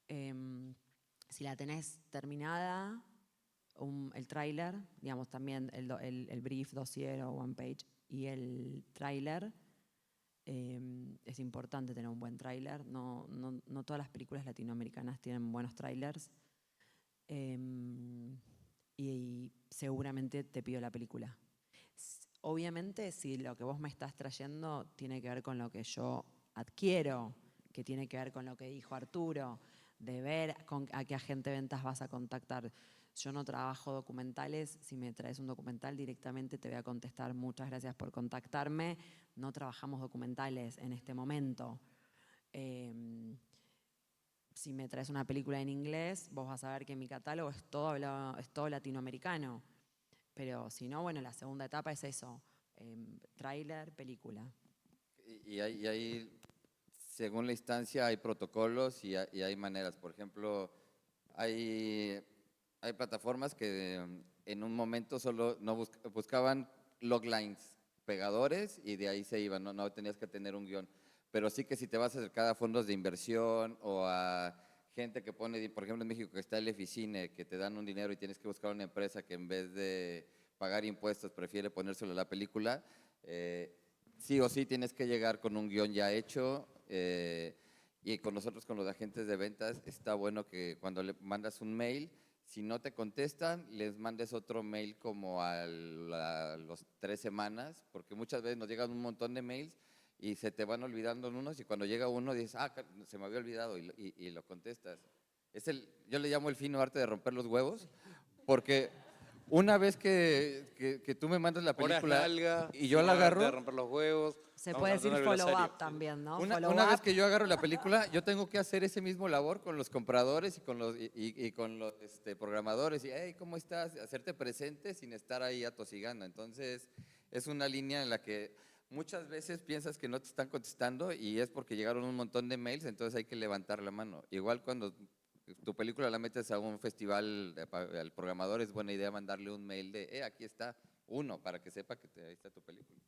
Si la tenés terminada, el tráiler, digamos también el brief, dossier o one page y el tráiler. Es importante tener un buen tráiler. No todas las películas latinoamericanas tienen buenos tráilers. Y seguramente te pido la película. Obviamente, si lo que vos me estás trayendo tiene que ver con lo que yo adquiero, que tiene que ver con lo que dijo Arturo, de ver a qué agente de ventas vas a contactar. Yo no trabajo documentales. Si me traes un documental directamente te voy a contestar muchas gracias por contactarme. No trabajamos documentales en este momento. Si me traes una película en inglés, vos vas a ver que mi catálogo es todo latinoamericano. Pero si no, bueno, la segunda etapa es eso, tráiler, película. Y hay, según la instancia, hay protocolos y hay maneras. Por ejemplo, hay plataformas que en un momento solo buscaban loglines, pegadores, y de ahí se iban, no tenías que tener un guión. Pero sí que si te vas a acercar a fondos de inversión o a gente que pone, por ejemplo en México que está el Eficine, que te dan un dinero y tienes que buscar una empresa que en vez de pagar impuestos prefiere ponérselo a la película, sí o sí tienes que llegar con un guión ya hecho. Y con nosotros, con los agentes de ventas, está bueno que cuando le mandas un mail, si no te contestan, les mandes otro mail como a las 3 semanas, porque muchas veces nos llegan un montón de mails y se te van olvidando en unos, y cuando llega uno dices, se me había olvidado, y lo contestas. Yo le llamo el fino arte de romper los huevos, porque una vez que tú me mandas la película y yo la agarro… De romper los huevos. Se puede decir follow-up también, ¿no? Una vez que yo agarro la película, yo tengo que hacer ese mismo labor con los compradores y con los programadores. Y, hey, ¿cómo estás? Hacerte presente sin estar ahí atosigando. Entonces, es una línea en la que muchas veces piensas que no te están contestando y es porque llegaron un montón de mails, entonces hay que levantar la mano. Igual cuando tu película la metes a un festival, al programador es buena idea mandarle un mail de, aquí está uno, para que sepa que ahí está tu película.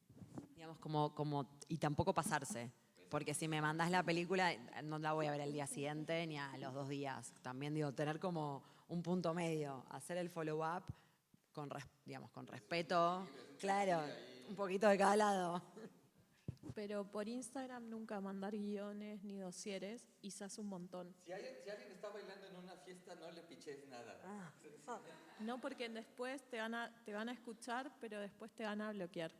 Digamos, y tampoco pasarse, porque si me mandás la película no la voy a ver el día siguiente ni a los 2 días. También digo, tener como un punto medio, hacer el follow-up con respeto, claro, un poquito de cada lado. Pero por Instagram nunca mandar guiones ni dosieres y se hace un montón. Si alguien está bailando en una fiesta, no le piches nada. No, porque después te van a escuchar, pero después te van a bloquear.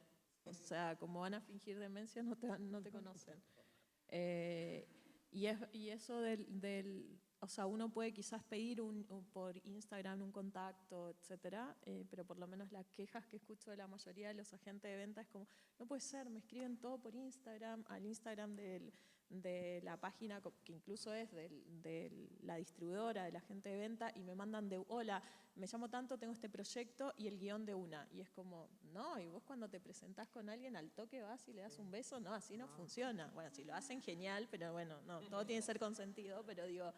O sea, como van a fingir demencia, no te conocen. Y eso o sea, uno puede quizás pedir por Instagram un contacto, etcétera, pero por lo menos las quejas que escucho de la mayoría de los agentes de venta es como, no puede ser, me escriben todo por Instagram, al Instagram de la página que incluso es de la distribuidora, del agente de venta, y me mandan hola, me llamo tanto, tengo este proyecto y el guión de una. Y es como, no, y vos cuando te presentás con alguien al toque vas y le das un beso, no, así no funciona. Bueno, si lo hacen genial, pero bueno, no, todo tiene que ser consentido, pero digo,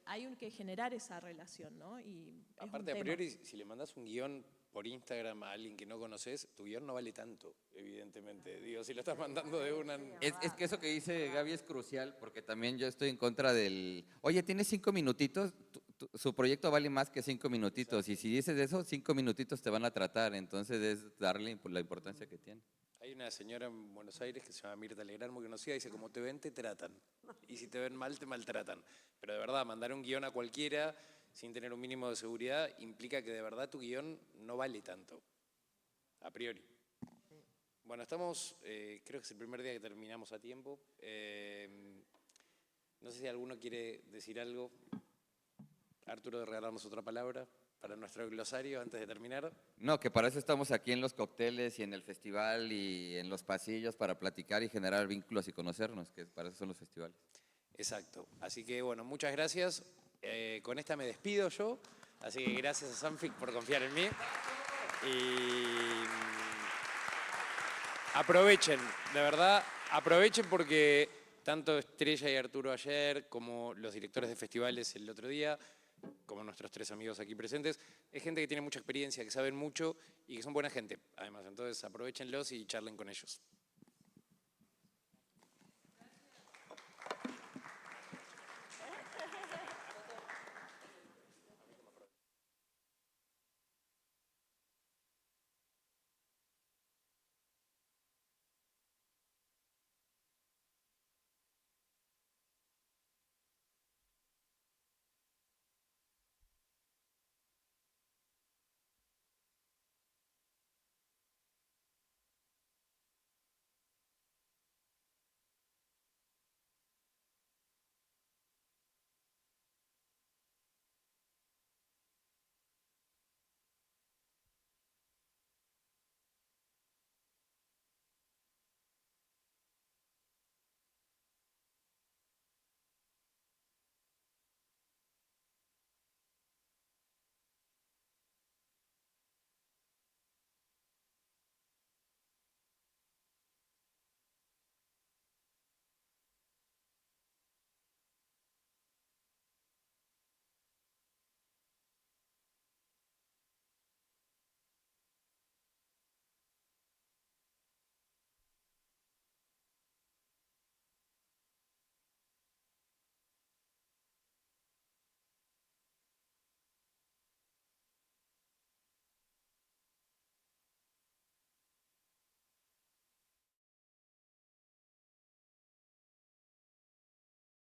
hay que generar esa relación, ¿no? Y aparte, a priori, si le mandás un guión por Instagram a alguien que no conoces, tu guión no vale tanto, evidentemente. Digo, si lo estás mandando de una… Es que eso que dice Gaby es crucial, porque también yo estoy en contra del… Oye, ¿tienes 5 minutitos? Su proyecto vale más que 5 minutitos. Y si dices eso, 5 minutitos te van a tratar. Entonces es darle la importancia que tiene. Hay una señora en Buenos Aires que se llama Mirta Legrand, muy conocida, dice, como te ven, te tratan. Y si te ven mal, te maltratan. Pero de verdad, mandar un guión a cualquiera sin tener un mínimo de seguridad implica que de verdad tu guión no vale tanto, a priori. Bueno, estamos, creo que es el primer día que terminamos a tiempo. No sé si alguno quiere decir algo. Arturo, de regalarnos otra palabra para nuestro glosario antes de terminar. No, que para eso estamos aquí en los cócteles y en el festival y en los pasillos para platicar y generar vínculos y conocernos, que para eso son los festivales. Exacto. Así que bueno, muchas gracias. Con esta me despido yo. Así que gracias a Sanfic por confiar en mí. Y aprovechen, de verdad, aprovechen porque tanto Estrella y Arturo ayer, como los directores de festivales el otro día, como nuestros 3 amigos aquí presentes, es gente que tiene mucha experiencia, que saben mucho y que son buena gente, además. Entonces, aprovechenlos y charlen con ellos.